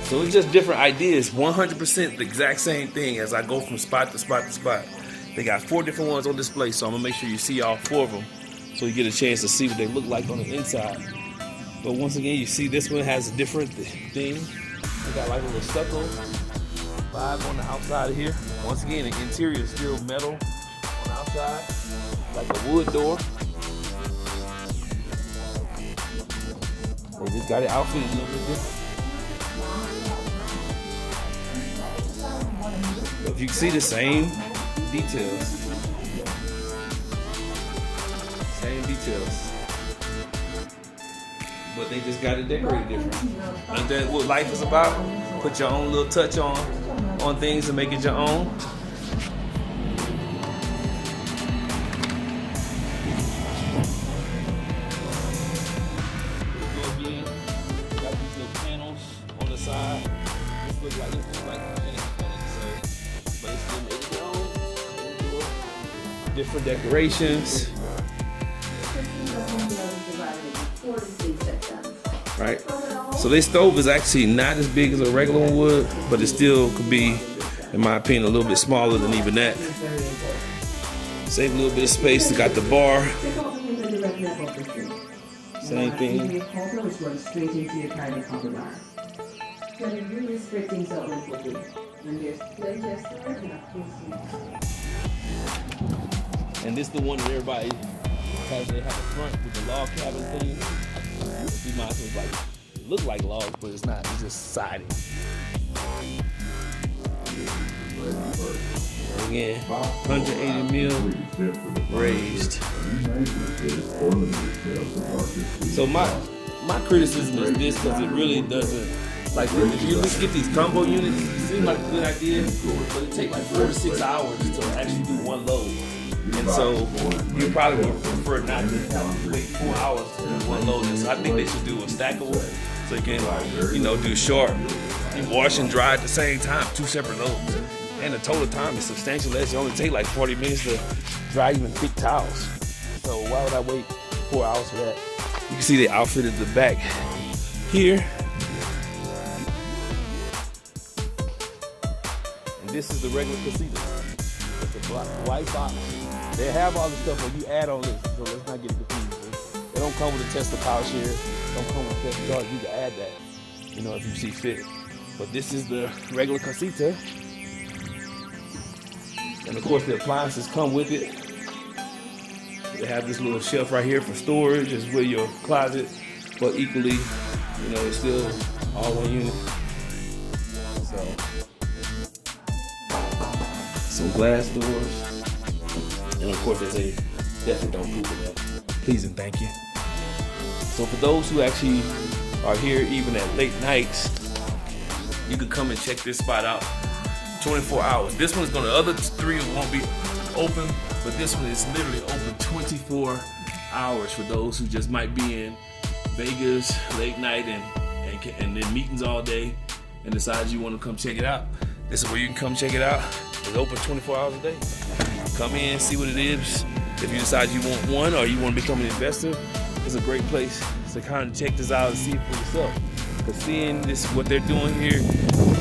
So it's just different ideas, 100% the exact same thing as I go from spot to spot to spot. They got 4 different ones on display, so I'm gonna make sure you see all 4 of them so you get a chance to see what they look like on the inside. But once again, you see this one has a different thing. They got like a little stucco vibe on the outside of here. Once again, the interior is still metal on the outside, like a wood door. They just got it outfitted a little bit different. But you can see the same details. Same details. But they just got it decorated different. Ain't that what life is about? Put your own little touch on things and make it your own. Got these little panels on the side. This looks like but it's still made your own. Different decorations. Right? So this stove is actually not as big as a regular one would, but it still could be, in my opinion, a little bit smaller than even that. Save a little bit of space. They got the bar. Same thing. And this is the one that everybody has. They have a front with the log cabin thing. Be mindful, like it look like logs, but it's not. It's just siding. Again, 180 mil raised. So my criticism is this, because it really doesn't. Like if you look at these combo units, it seems like a good idea, but it takes like 4 to 6 hours to actually do one load. And so you probably would prefer not to have to wait 4 hours to do one load. So I think they should do a stackable, so you can, do short. You wash and dry at the same time, 2 separate loads. And the total time is substantially less. It only take like 40 minutes to dry even thick towels. So why would I wait 4 hours for that? You can see they outfitted the back here. And this is the regular casita. It's a white box. They have all the stuff, but you add on this, so let's not get it confused. They don't come with a Tesla power share. Don't come with a Tesla charge. You can add that, you know, if you see fit. But this is the regular casita, and of course the appliances come with it. They have this little shelf right here for storage, as well your closet, but equally, you know, it's still all one unit. So, some glass doors, and of course they say definitely don't poop in that. Please and thank you. So for those who actually are here even at late nights, you can come and check this spot out 24 hours. This one's gonna, the other three won't be open, but this one is literally open 24 hours for those who just might be in Vegas late night and then meetings all day and decide you want to come check it out. This is where you can come check it out. It's open 24 hours a day. Come in, see what it is. If you decide you want one or you want to become an investor, it's a great place to kind of check this out and see it for yourself. Because seeing this, what they're doing here,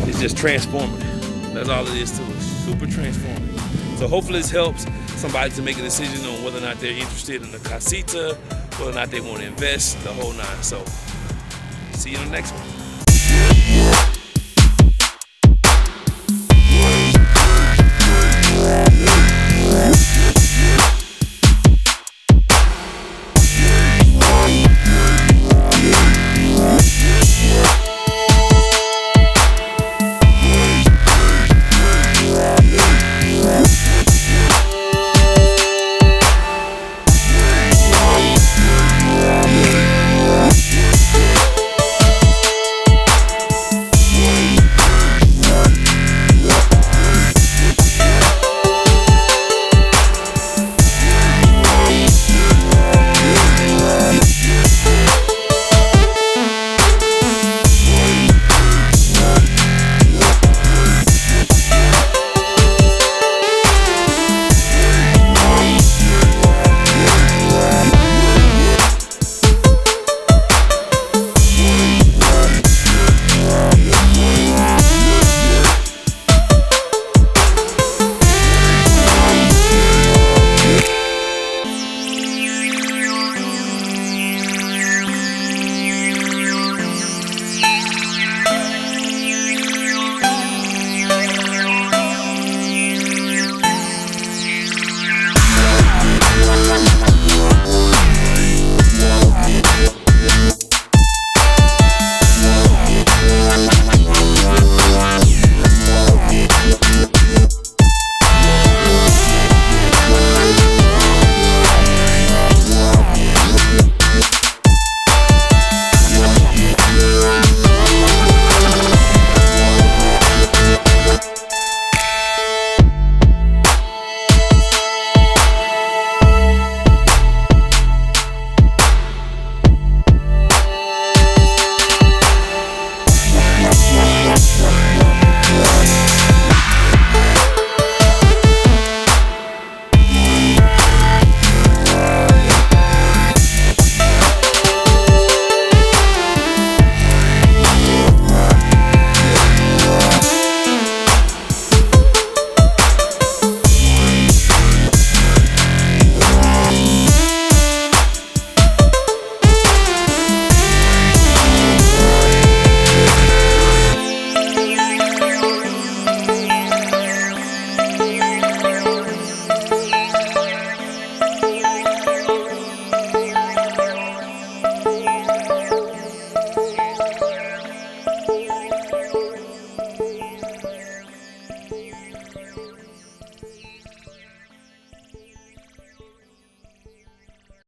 is just transformative. That's all it is to it. Super transformative. So hopefully this helps somebody to make a decision on whether or not they're interested in the casita, whether or not they want to invest, the whole nine. So see you in the next one.